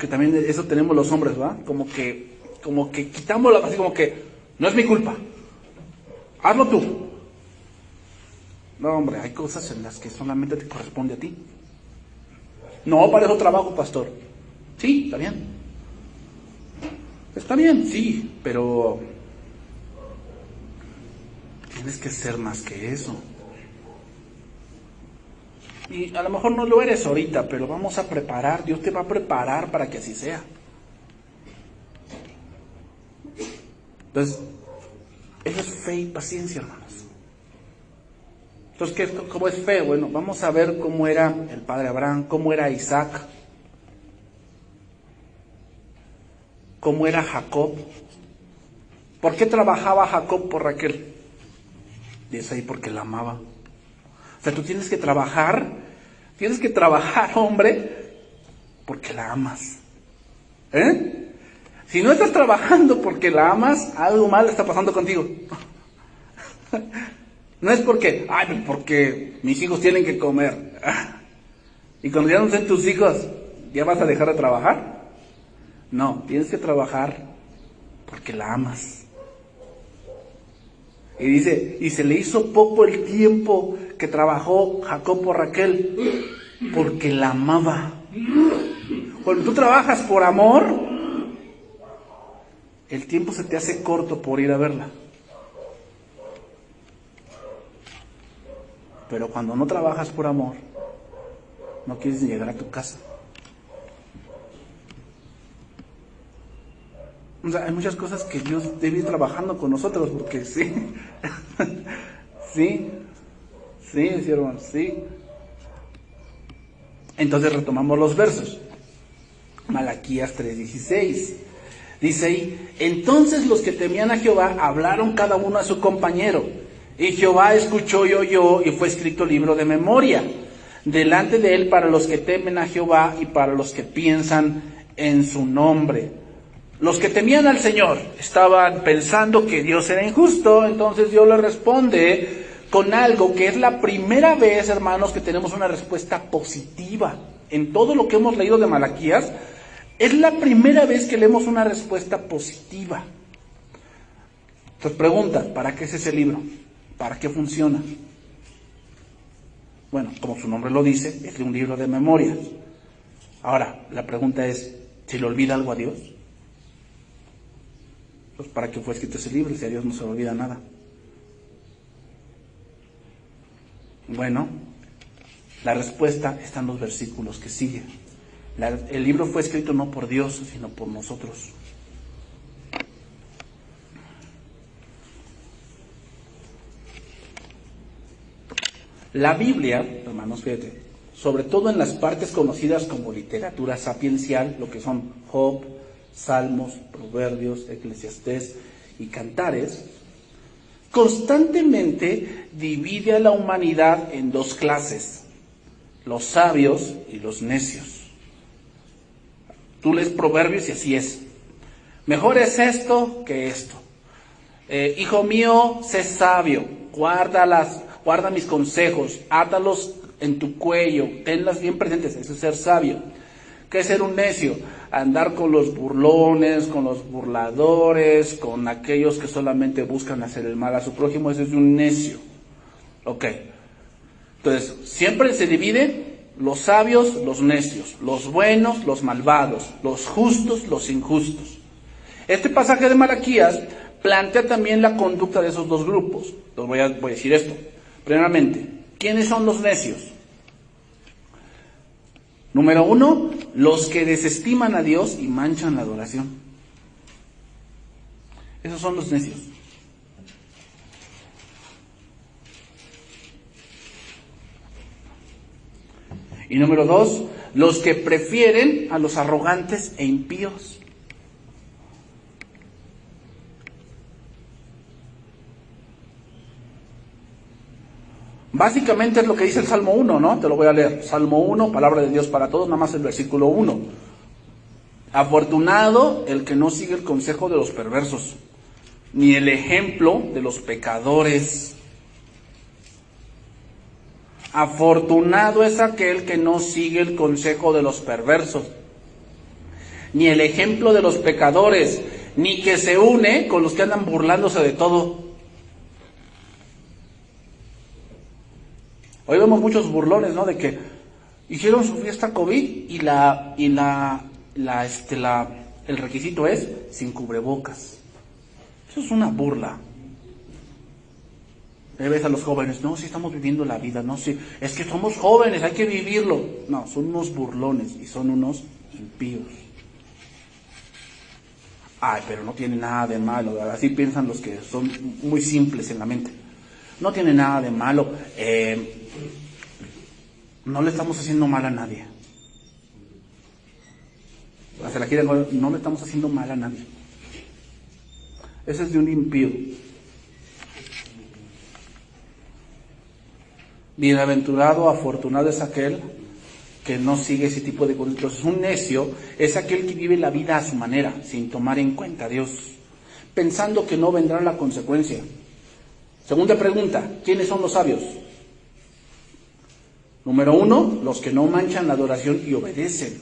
Que también eso tenemos los hombres, ¿verdad? Como que quitamos así como que, no es mi culpa. Hazlo tú. No, hombre, hay cosas en las que solamente te corresponde a ti. No, para eso trabajo, pastor. Sí, está bien. Está bien, sí, pero tienes que ser más que eso. Y a lo mejor no lo eres ahorita, pero vamos a preparar, Dios te va a preparar para que así sea. Entonces, eso es fe y paciencia, hermanos. Entonces, ¿cómo es fe? Bueno, vamos a ver cómo era el padre Abraham, cómo era Isaac, cómo era Jacob. ¿Por qué trabajaba Jacob por Raquel? Y es ahí porque la amaba. O sea, tú tienes que trabajar, hombre, porque la amas. Si no estás trabajando porque la amas, algo mal está pasando contigo. No es porque mis hijos tienen que comer. Y cuando ya no sean tus hijos, ¿ya vas a dejar de trabajar? No, tienes que trabajar porque la amas. Y dice, y se le hizo poco el tiempo que trabajó Jacob por Raquel, porque la amaba. Cuando tú trabajas por amor, el tiempo se te hace corto por ir a verla. Pero cuando no trabajas por amor, no quieres ni llegar a tu casa. O sea, hay muchas cosas que Dios debe ir trabajando con nosotros, porque sí, hermano, sí. Entonces retomamos los versos. Malaquías 3:16. Dice ahí, entonces los que temían a Jehová hablaron cada uno a su compañero, y Jehová escuchó y oyó, y fue escrito libro de memoria delante de él para los que temen a Jehová y para los que piensan en su nombre. Los que temían al Señor estaban pensando que Dios era injusto, entonces Dios les responde con algo que es la primera vez, hermanos, que tenemos una respuesta positiva. En todo lo que hemos leído de Malaquías, es la primera vez que leemos una respuesta positiva. Entonces pregunta, ¿para qué es ese libro? ¿Para qué funciona? Bueno, como su nombre lo dice, es un libro de memorias. Ahora, la pregunta es, ¿se le olvida algo a Dios? Pues ¿para qué fue escrito ese libro si a Dios no se le olvida nada? Bueno, la respuesta está en los versículos que siguen. El libro fue escrito no por Dios, sino por nosotros. La Biblia, hermanos, fíjate, sobre todo en las partes conocidas como literatura sapiencial, lo que son Job, Salmos, Proverbios, Eclesiastés y Cantares, constantemente divide a la humanidad en dos clases, los sabios y los necios. Tú lees Proverbios y así es. Mejor es esto que esto. Hijo mío, sé sabio, guarda mis consejos, átalos en tu cuello, tenlas bien presentes, eso es ser sabio. ¿Qué es ser un necio? Andar con los burlones, con los burladores, con aquellos que solamente buscan hacer el mal a su prójimo, eso es un necio. Ok. Entonces, siempre se divide los sabios, los necios, los buenos, los malvados, los justos, los injustos. Este pasaje de Malaquías plantea también la conducta de esos dos grupos. Entonces voy a decir esto. Primeramente, ¿quiénes son los necios? Número 1, los que desestiman a Dios y manchan la adoración. Esos son los necios. Y número 2, los que prefieren a los arrogantes e impíos. Básicamente es lo que dice el Salmo 1, ¿no? Te lo voy a leer. Salmo 1, palabra de Dios para todos, nada más el versículo 1. Afortunado el que no sigue el consejo de los perversos, ni el ejemplo de los pecadores. Afortunado es aquel que no sigue el consejo de los perversos, ni el ejemplo de los pecadores, ni que se une con los que andan burlándose de todo. Hoy vemos muchos burlones, ¿no? De que hicieron su fiesta COVID y el requisito es sin cubrebocas. Eso es una burla. Ves a los jóvenes, no, si estamos viviendo la vida, no, si es que somos jóvenes, hay que vivirlo. No, son unos burlones y son unos impíos. Ay, pero no tiene nada de malo, así piensan los que son muy simples en la mente. No tiene nada de malo, no le estamos haciendo mal a nadie. No le estamos haciendo mal a nadie. Ese es de un impío. Bienaventurado, afortunado es aquel que no sigue ese tipo de conductas. Un necio es aquel que vive la vida a su manera, sin tomar en cuenta a Dios, pensando que no vendrá la consecuencia. Segunda pregunta, ¿quiénes son los sabios? Número 1, los que no manchan la adoración y obedecen.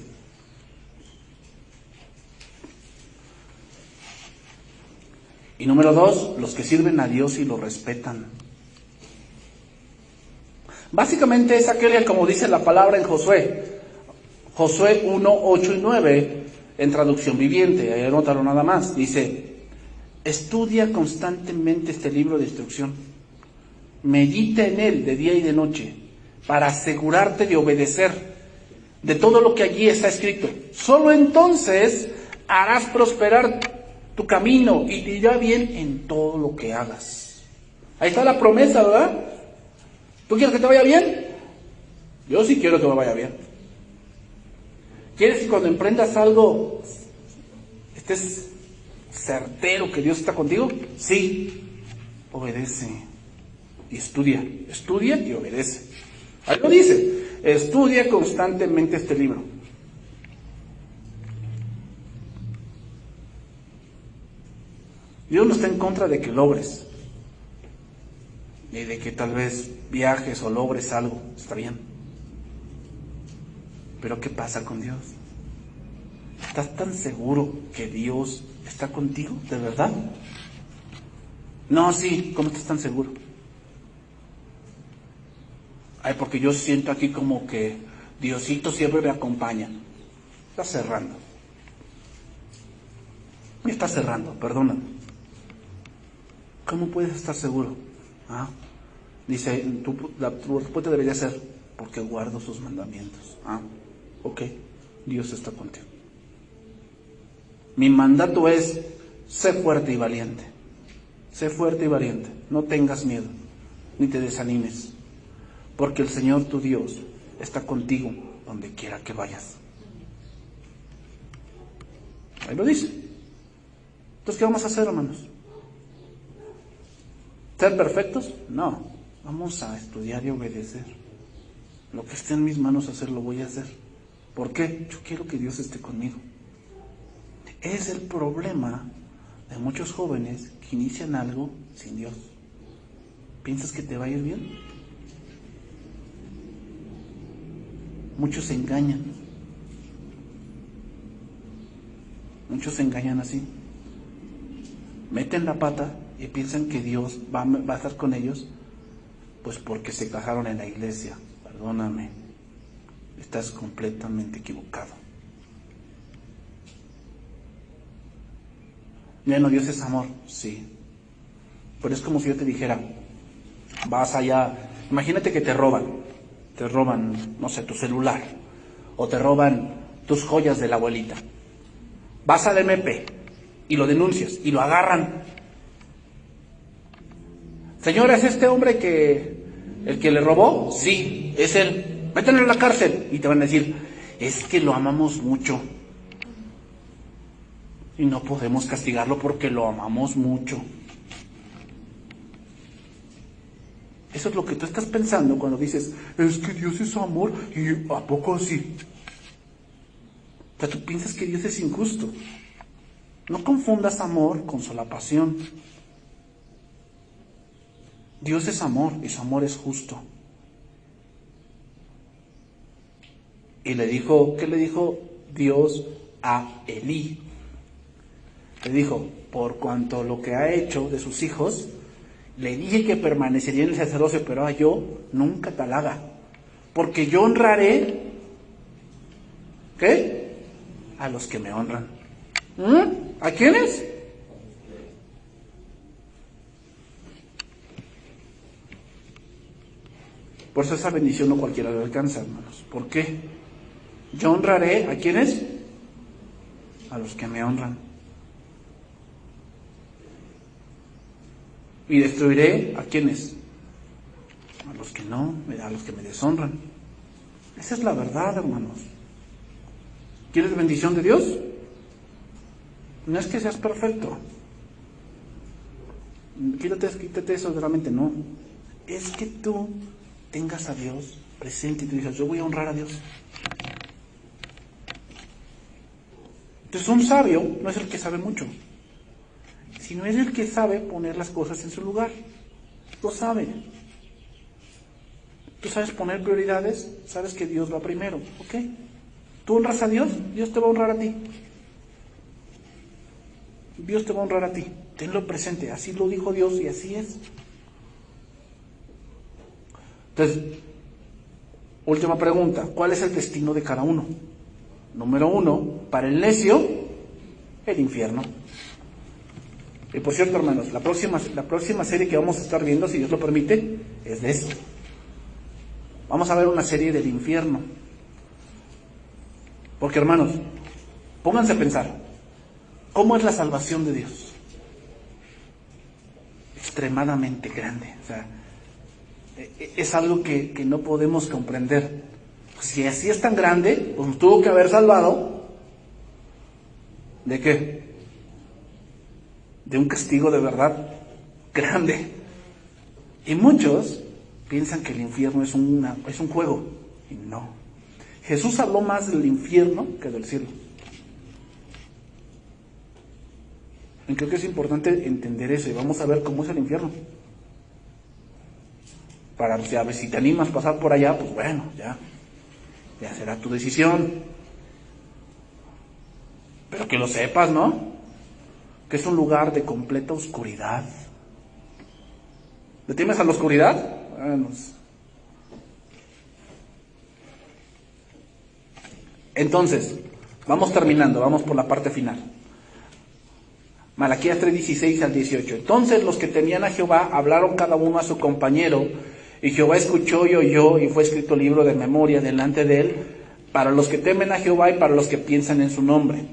Y número 2, los que sirven a Dios y lo respetan. Básicamente es aquel, como dice la palabra en Josué 1, 8 y 9, en traducción viviente, ahí anótalo nada más, dice: estudia constantemente este libro de instrucción, medita en él de día y de noche, para asegurarte de obedecer de todo lo que allí está escrito. Solo entonces harás prosperar tu camino y te irá bien en todo lo que hagas. Ahí está la promesa, ¿verdad? ¿Tú quieres que te vaya bien? Yo sí quiero que me vaya bien. ¿Quieres que cuando emprendas algo estés certero que Dios está contigo? Sí. Obedece y estudia. Estudia y obedece. Ahí lo dice. Estudia constantemente este libro. Dios no está en contra de que logres, ni de que tal vez viajes o logres algo. Está bien. Pero ¿qué pasa con Dios? ¿Estás tan seguro que Dios está contigo? ¿De verdad? No, sí. ¿Cómo estás tan seguro? Ay, porque yo siento aquí como que Diosito siempre me acompaña. Está cerrando. Me está cerrando, perdóname. ¿Cómo puedes estar seguro? ¿Ah? Dice, tu respuesta debería ser, porque guardo sus mandamientos. ¿Ah? Ok, Dios está contigo. Mi mandato es, sé fuerte y valiente. Sé fuerte y valiente. No tengas miedo, ni te desanimes. Porque el Señor tu Dios está contigo donde quiera que vayas. Ahí lo dice. Entonces, ¿qué vamos a hacer, hermanos? ¿Ser perfectos? No. Vamos a estudiar y obedecer. Lo que esté en mis manos hacer, lo voy a hacer. ¿Por qué? Yo quiero que Dios esté conmigo. Es el problema de muchos jóvenes que inician algo sin Dios. ¿Piensas que te va a ir bien? Muchos se engañan. Muchos se engañan así. Meten la pata y piensan que Dios va a estar con ellos, pues porque se casaron en la iglesia. Perdóname, estás completamente equivocado. Bueno, Dios es amor, sí. Pero es como si yo te dijera, vas allá, imagínate que te roban, no sé, tu celular, o te roban tus joyas de la abuelita. Vas al MP y lo denuncias y lo agarran. Señora, ¿es este hombre el que le robó? Sí, es él. Métanlo en la cárcel. Y te van a decir, es que lo amamos mucho. Y no podemos castigarlo porque lo amamos mucho. Eso es lo que tú estás pensando cuando dices, es que Dios es amor, y ¿a poco sí? O sea, tú piensas que Dios es injusto. No confundas amor con solapasión. Dios es amor y su amor es justo. Y ¿qué le dijo Dios a Elí? Le dijo, por cuanto lo que ha hecho de sus hijos, le dije que permanecería en el sacerdocio, pero yo nunca tal haga. Porque yo honraré, ¿qué? A los que me honran. ¿A quiénes? Por eso esa bendición no cualquiera le alcanza, hermanos. ¿Por qué? Yo honraré, ¿a quiénes? A los que me honran. Y destruiré, ¿a quiénes? A los que no, a los que me deshonran. Esa es la verdad, hermanos. ¿Quieres bendición de Dios? No es que seas perfecto. Quítate eso de la mente, no. Es que tú tengas a Dios presente y tú digas, yo voy a honrar a Dios. Entonces un sabio no es el que sabe mucho, sino es el que sabe poner las cosas en su lugar. Lo sabe. Tú sabes poner prioridades, sabes que Dios va primero, ¿ok? Tú honras a Dios, Dios te va a honrar a ti. Dios te va a honrar a ti. Tenlo presente, así lo dijo Dios y así es. Entonces, última pregunta, ¿cuál es el destino de cada uno? Número 1, para el necio, el infierno. Y por cierto, hermanos, la próxima serie que vamos a estar viendo, si Dios lo permite, es de eso. Vamos a ver una serie del infierno. Porque, hermanos, pónganse a pensar, ¿cómo es la salvación de Dios? Extremadamente grande. O sea, es algo que no podemos comprender. Si así es tan grande, pues tuvo que haber salvado. ¿De qué? de un castigo de verdad grande. Y muchos piensan que el infierno es un juego. Y no. Jesús habló más del infierno que del cielo. Y creo que es importante entender eso. Y vamos a ver cómo es el infierno. Para, a ver, si te animas a pasar por allá, pues bueno, ya será tu decisión. Pero que lo sepas, ¿no? Que es un lugar de completa oscuridad. ¿Le temes a la oscuridad? Bueno. Entonces, vamos terminando, vamos por la parte final. Malaquías 3:16 al 18. Entonces los que temían a Jehová hablaron cada uno a su compañero, y Jehová escuchó y oyó, y fue escrito libro de memoria delante de él, para los que temen a Jehová y para los que piensan en su nombre.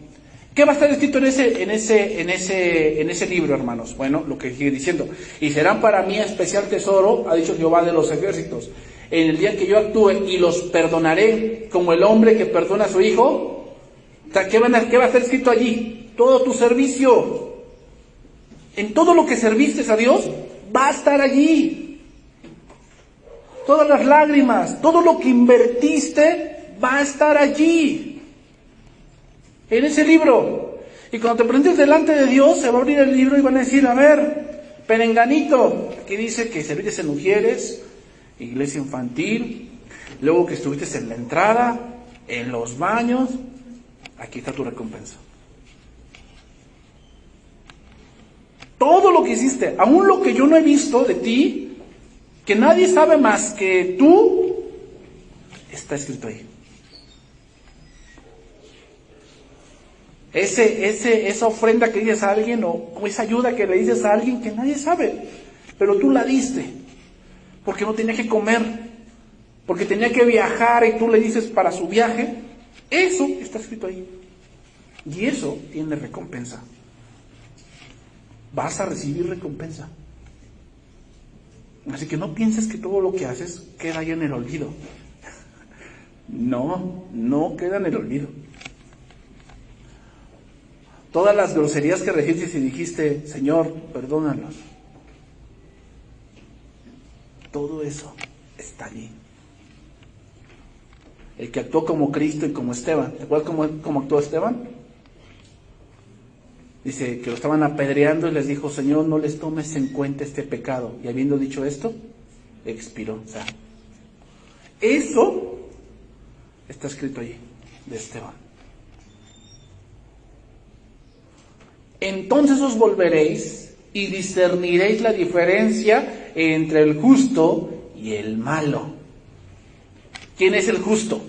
¿Qué va a estar escrito en ese libro, hermanos? Bueno, lo que sigue diciendo. Y serán para mí especial tesoro, ha dicho Jehová de los ejércitos, en el día que yo actúe, y los perdonaré como el hombre que perdona a su hijo. O sea, ¿qué va a estar escrito allí? Todo tu servicio. En todo lo que serviste a Dios, va a estar allí. Todas las lágrimas, todo lo que invertiste, va a estar allí. En ese libro. Y cuando te presentes delante de Dios, se va a abrir el libro y van a decir, a ver, perenganito, aquí dice que serviste en Ujieres, iglesia infantil, luego que estuviste en la entrada, en los baños, aquí está tu recompensa. Todo lo que hiciste, aún lo que yo no he visto de ti, que nadie sabe más que tú, está escrito ahí. Esa ofrenda que dices a alguien, o esa ayuda que le dices a alguien que nadie sabe, pero tú la diste, porque no tenía que comer, porque tenía que viajar y tú le dices para su viaje, eso está escrito ahí. Y eso tiene recompensa. Vas a recibir recompensa. Así que no pienses que todo lo que haces queda ahí en el olvido. No queda en el olvido. Todas las groserías que recibiste y dijiste, Señor, perdónalos. Todo eso está allí. El que actuó como Cristo y como Esteban. ¿Te acuerdas cómo actuó Esteban? Dice que lo estaban apedreando y les dijo, Señor, no les tomes en cuenta este pecado. Y habiendo dicho esto, expiró. O sea, eso está escrito allí, de Esteban. Entonces os volveréis y discerniréis la diferencia entre el justo y el malo. ¿Quién es el justo?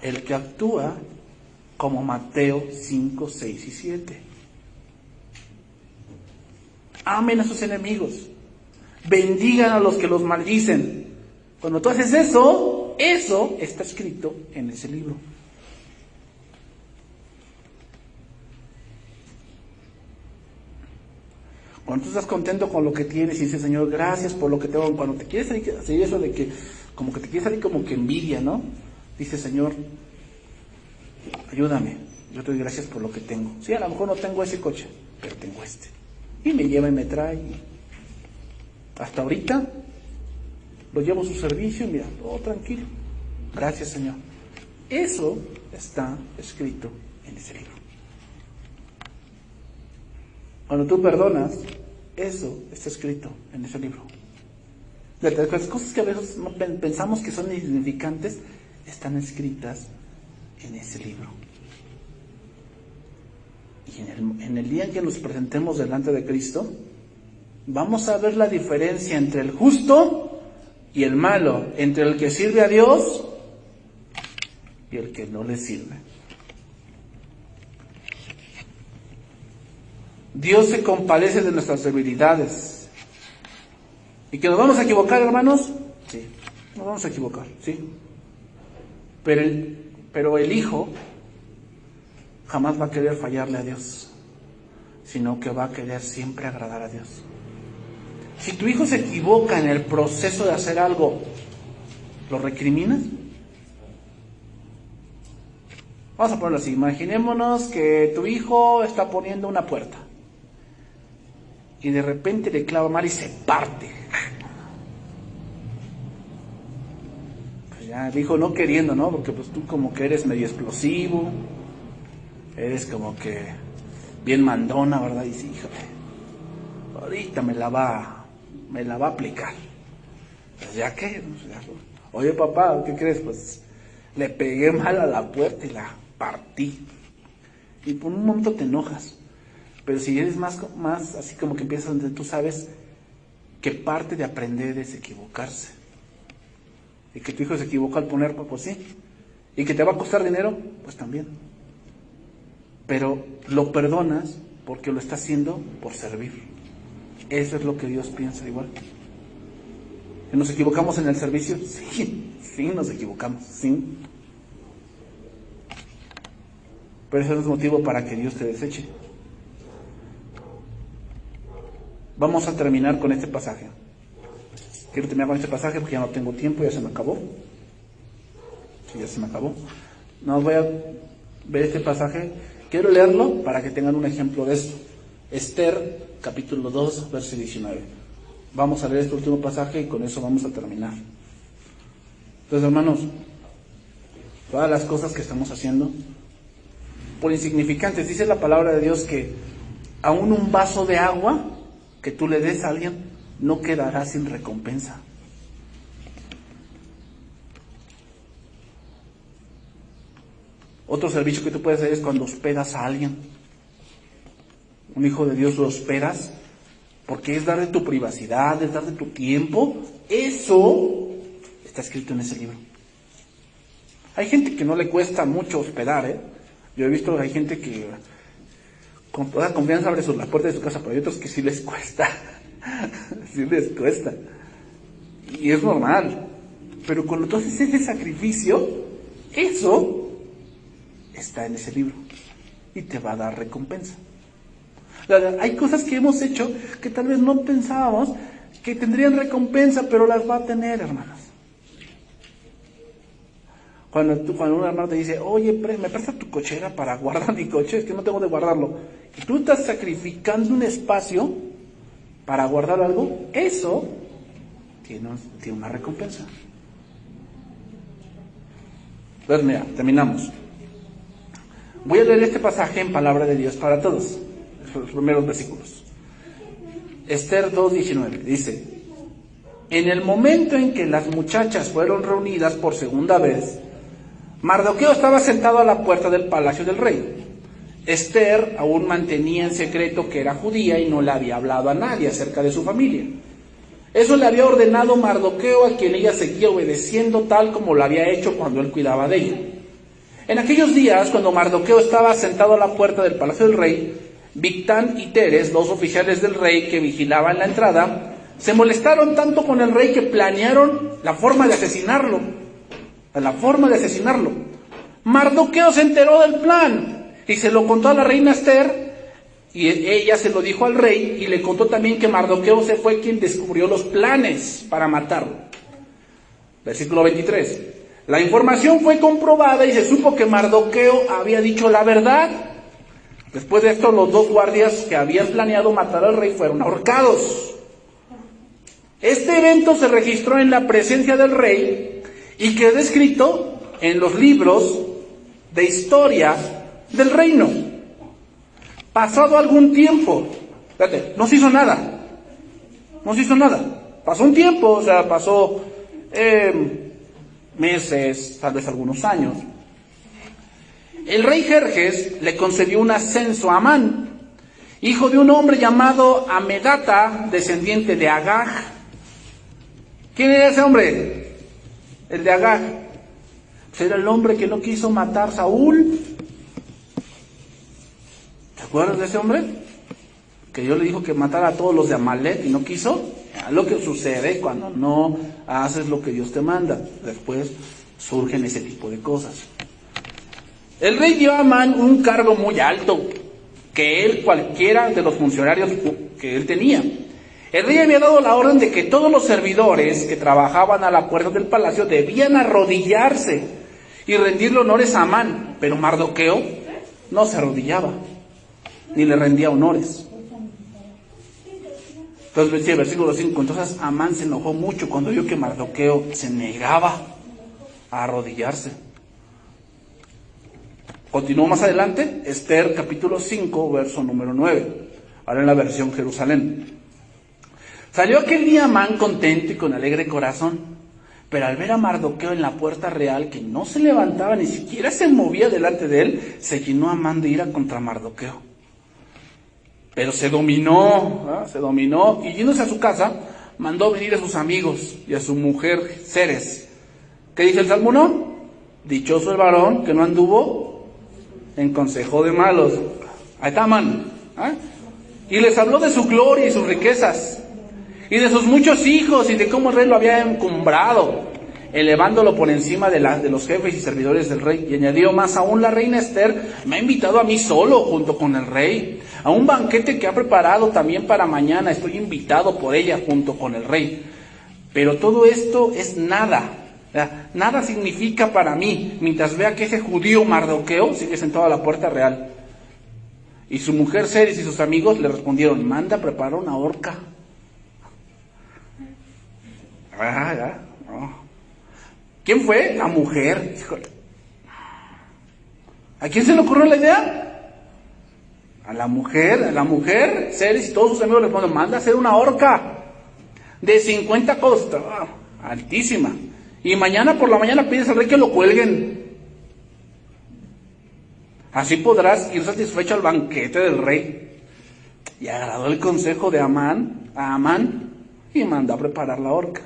El que actúa como Mateo 5, 6 y 7. Amen a sus enemigos. Bendigan a los que los maldicen. Cuando tú haces eso está escrito en ese libro. Cuando tú estás contento con lo que tienes y dices, Señor, gracias por lo que tengo. Cuando te quieres hacer eso de que, como que te quieres salir como que envidia, ¿no? Dice, Señor, ayúdame, yo te doy gracias por lo que tengo. Sí, a lo mejor no tengo ese coche, pero tengo este. Y me lleva y me trae. Hasta ahorita lo llevo a su servicio y mira, todo tranquilo. Gracias, Señor. Eso está escrito en ese libro. Cuando tú perdonas, eso está escrito en ese libro. Las cosas que a veces pensamos que son insignificantes, están escritas en ese libro. Y en el día en que nos presentemos delante de Cristo, vamos a ver la diferencia entre el justo y el malo, entre el que sirve a Dios y el que no le sirve. Dios se compadece de nuestras debilidades. ¿Y que nos vamos a equivocar, hermanos? Sí, nos vamos a equivocar, sí. Pero el Hijo jamás va a querer fallarle a Dios, sino que va a querer siempre agradar a Dios. Si tu hijo se equivoca en el proceso de hacer algo, ¿lo recriminas? Vamos a ponerlo así, imaginémonos que tu hijo está poniendo una puerta y de repente le clava mal y se parte. Pues ya el hijo no queriendo, ¿no? Porque pues tú como que eres medio explosivo, eres como que bien mandona, ¿verdad? Y dice, híjole, ahorita me la va a aplicar. Pues ya que, oye papá, ¿qué crees? Pues le pegué mal a la puerta y la partí. Y por un momento te enojas. Pero si eres más así como que empiezas donde tú sabes que parte de aprender es equivocarse. Y que tu hijo se equivocó al poner, pues sí. Y que te va a costar dinero, pues también. Pero lo perdonas porque lo está haciendo por servir. Eso es lo que Dios piensa igual. ¿Que nos equivocamos en el servicio? Sí nos equivocamos, sí. Pero eso no es motivo para que Dios te deseche. Vamos a terminar con este pasaje. Quiero terminar con este pasaje porque ya no tengo tiempo, ya se me acabó. Sí, ya se me acabó. No voy a ver este pasaje. Quiero leerlo para que tengan un ejemplo de esto. Esther, capítulo 2, verso 19. Vamos a leer este último pasaje y con eso vamos a terminar. Entonces, hermanos, todas las cosas que estamos haciendo, por insignificantes, dice la palabra de Dios que aún un vaso de agua que tú le des a alguien no quedará sin recompensa. Otro servicio que tú puedes hacer es cuando hospedas a alguien. Un hijo de Dios lo hospedas porque es darle tu privacidad, es darle tu tiempo. Eso está escrito en ese libro. Hay gente que no le cuesta mucho hospedar, Yo he visto, hay gente que con toda confianza abre la puerta de su casa, pero hay otros que sí les cuesta. Sí les cuesta. Y es normal. Pero cuando tú haces ese sacrificio, eso está en ese libro. Y te va a dar recompensa. Hay cosas que hemos hecho que tal vez no pensábamos que tendrían recompensa, pero las va a tener, hermanos. Cuando un hermano te dice, oye, ¿me prestas tu cochera para guardar mi coche? Es que no tengo de guardarlo. Y tú estás sacrificando un espacio para guardar algo, eso tiene una recompensa. Entonces, mira, terminamos. Voy a leer este pasaje en palabra de Dios para todos. Los primeros versículos. Esther 2:19 dice: en el momento en que las muchachas fueron reunidas por segunda vez, Mardoqueo estaba sentado a la puerta del palacio del rey. Esther aún mantenía en secreto que era judía y no le había hablado a nadie acerca de su familia. Eso le había ordenado Mardoqueo, a quien ella seguía obedeciendo tal como lo había hecho cuando él cuidaba de ella. En aquellos días, cuando Mardoqueo estaba sentado a la puerta del palacio del rey, Bigtán y Teres, dos oficiales del rey que vigilaban la entrada, se molestaron tanto con el rey que planearon la forma de asesinarlo. Mardoqueo se enteró del plan y se lo contó a la reina Esther, y ella se lo dijo al rey y le contó también que Mardoqueo se fue quien descubrió los planes para matarlo. Versículo 23. La información fue comprobada y se supo que Mardoqueo había dicho la verdad. Después de esto, los dos guardias que habían planeado matar al rey fueron ahorcados. Este evento se registró en la presencia del rey y quedó escrito en los libros de historia del reino. Pasado algún tiempo, no se hizo nada. Pasó un tiempo, pasó meses, tal vez algunos años. El rey Jerjes le concedió un ascenso a Amán, hijo de un hombre llamado Amedata, descendiente de Agag. ¿Quién era ese hombre? El de Agag. Pues era el hombre que no quiso matar a Saúl. ¿Te acuerdas de ese hombre? Que Dios le dijo que matara a todos los de Amalek y no quiso. Lo que sucede cuando no haces lo que Dios te manda. Después surgen ese tipo de cosas. El rey dio a Amán un cargo muy alto, que cualquiera de los funcionarios que él tenía. El rey había dado la orden de que todos los servidores que trabajaban a la puerta del palacio debían arrodillarse y rendirle honores a Amán. pero Mardoqueo no se arrodillaba, ni le rendía honores. Entonces dice el versículo 5, entonces Amán se enojó mucho cuando vio que Mardoqueo se negaba a arrodillarse. Continuó más adelante, Esther capítulo 5, verso número 9, ahora en la versión Jerusalén. Salió aquel día Amán contento y con alegre corazón, pero al ver a Mardoqueo en la puerta real, que no se levantaba, ni siquiera se movía delante de él, se llenó Amán de ira contra Mardoqueo. Pero se dominó, y yéndose a su casa, mandó venir a sus amigos y a su mujer Ceres. ¿Qué dice el Salmo 1? Dichoso el varón que no anduvo en consejo de malos. Ahí está Amán. Y les habló de su gloria y sus riquezas, y de sus muchos hijos, y de cómo el rey lo había encumbrado, elevándolo por encima de los jefes y servidores del rey. Y añadió más aún, la reina Esther me ha invitado a mí solo, junto con el rey, a un banquete que ha preparado también para mañana. Estoy invitado por ella junto con el rey. Pero todo esto es nada. Nada significa para mí, mientras vea que ese judío Mardoqueo sigue sentado a la puerta real. Y su mujer Ceres y sus amigos le respondieron, manda a preparar una horca. ¿Quién fue? La mujer. ¿A quién se le ocurrió la idea? A la mujer, Ceres y todos sus amigos le ponen, manda a hacer una horca de 50 costas, altísima. Y mañana por la mañana pides al rey que lo cuelguen. Así podrás ir satisfecho al banquete del rey. Y agradó el consejo de Amán, y mandó a preparar la horca.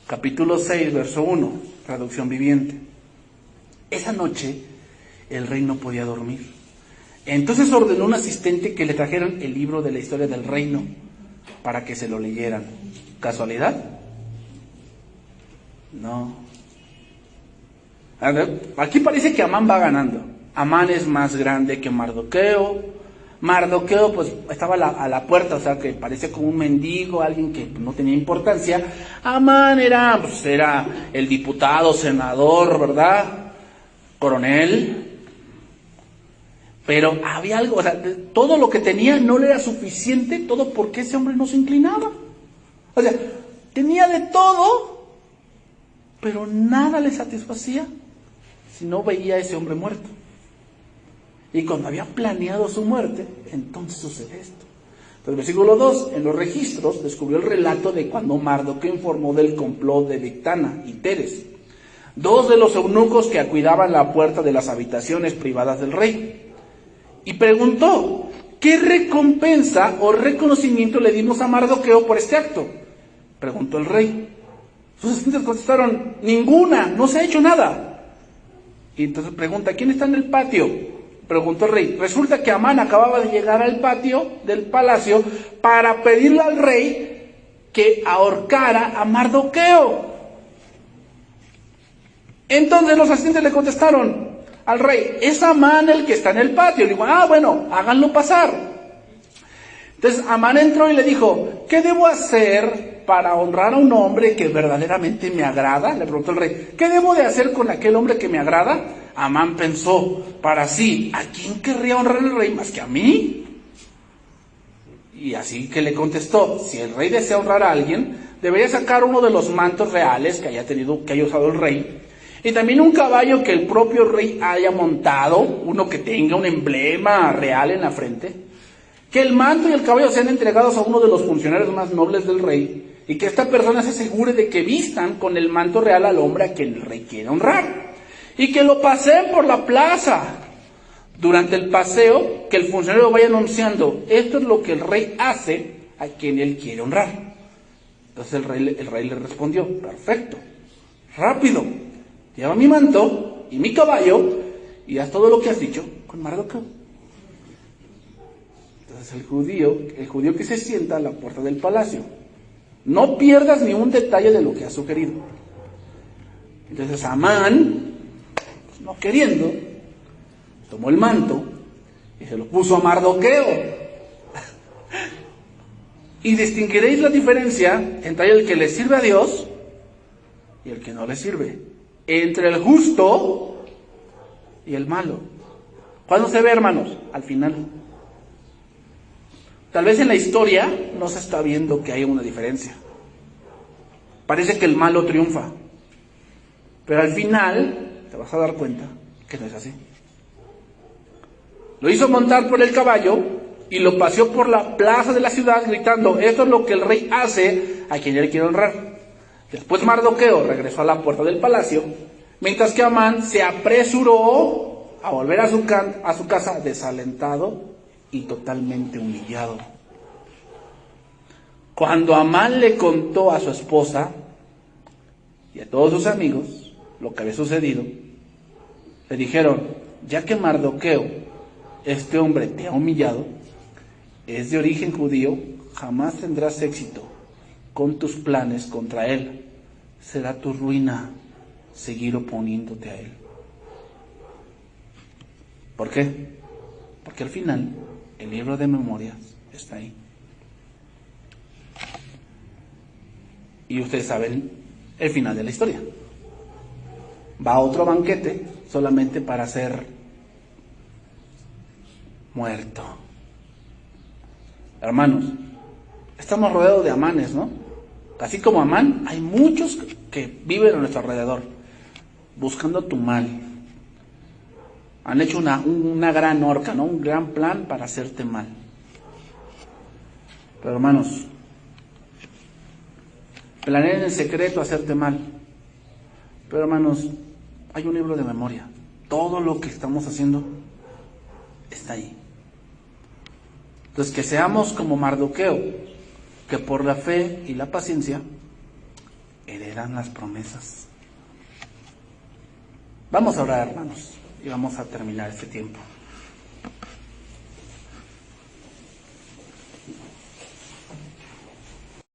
Capítulo 6, verso 1, traducción viviente. Esa noche el rey no podía dormir. Entonces ordenó a un asistente que le trajeran el libro de la historia del reino para que se lo leyeran. ¿Casualidad? No. Aquí parece que Amán va ganando. Amán es más grande que Mardoqueo. Mardoqueo pues estaba a la puerta, o sea que parece como un mendigo, alguien que no tenía importancia. Amán era el diputado, senador, ¿verdad? Coronel. Pero había algo, o sea, todo lo que tenía no le era suficiente, todo porque ese hombre no se inclinaba. O sea, tenía de todo, pero nada le satisfacía si no veía a ese hombre muerto. Y cuando había planeado su muerte, entonces sucede esto. Entonces, versículo 2, en los registros descubrió el relato de cuando Mardoqueo informó del complot de Bigtana y Teres, dos de los eunucos que cuidaban la puerta de las habitaciones privadas del rey. Y preguntó, ¿qué recompensa o reconocimiento le dimos a Mardoqueo por este acto? Preguntó el rey. Sus asistentes contestaron, ninguna, no se ha hecho nada. Y entonces pregunta, ¿quién está en el patio? Preguntó el rey. Resulta que Amán acababa de llegar al patio del palacio para pedirle al rey que ahorcara a Mardoqueo. Entonces los asistentes le contestaron al rey, es Amán el que está en el patio. Le digo, bueno, háganlo pasar. Entonces Amán entró y le dijo, ¿qué debo hacer para honrar a un hombre que verdaderamente me agrada? Le preguntó el rey, ¿qué debo de hacer con aquel hombre que me agrada? Amán pensó para sí, ¿a quién querría honrar el rey más que a mí? Y así que le contestó, si el rey desea honrar a alguien, debería sacar uno de los mantos reales que haya usado el rey, y también un caballo que el propio rey haya montado, uno que tenga un emblema real en la frente, que el manto y el caballo sean entregados a uno de los funcionarios más nobles del rey, y que esta persona se asegure de que vistan con el manto real al hombre a quien el rey quiere honrar, y que lo paseen por la plaza. Durante el paseo, que el funcionario vaya anunciando, esto es lo que el rey hace a quien él quiere honrar. Entonces el rey le respondió, perfecto, rápido, lleva mi manto y mi caballo y haz todo lo que has dicho con Mardoqueo. Entonces el judío que se sienta a la puerta del palacio, no pierdas ni un detalle de lo que has sugerido. Entonces Amán, no queriendo, tomó el manto y se lo puso a Mardoqueo. Y distinguiréis la diferencia entre el que le sirve a Dios y el que no le sirve, entre el justo y el malo. ¿Cuándo se ve, hermanos? Al final. Tal vez en la historia no se está viendo que hay una diferencia. Parece que el malo triunfa, pero al final te vas a dar cuenta que no es así. Lo hizo montar por el caballo y lo paseó por la plaza de la ciudad gritando: esto es lo que el rey hace a quien él quiere honrar. Después Mardoqueo regresó a la puerta del palacio, mientras que Amán se apresuró a volver a su casa desalentado y totalmente humillado. Cuando Amán le contó a su esposa y a todos sus amigos lo que había sucedido, le dijeron: ya que Mardoqueo, este hombre, te ha humillado, es de origen judío, jamás tendrás éxito con tus planes contra él. Será tu ruina seguir oponiéndote a él. ¿Por qué? Porque al final el libro de memorias está ahí. Y ustedes saben el final de la historia. Va a otro banquete solamente para ser muerto. Hermanos, estamos rodeados de Amanes, ¿no? Así como Amán, hay muchos que viven a nuestro alrededor, buscando tu mal. Han hecho una gran horca, ¿no? Un gran plan para hacerte mal. Pero hermanos, planean en secreto hacerte mal. Pero hermanos, hay un libro de memoria. Todo lo que estamos haciendo está ahí. Entonces, que seamos como Mardoqueo, que por la fe y la paciencia heredan las promesas. Vamos a orar, hermanos, y vamos a terminar este tiempo.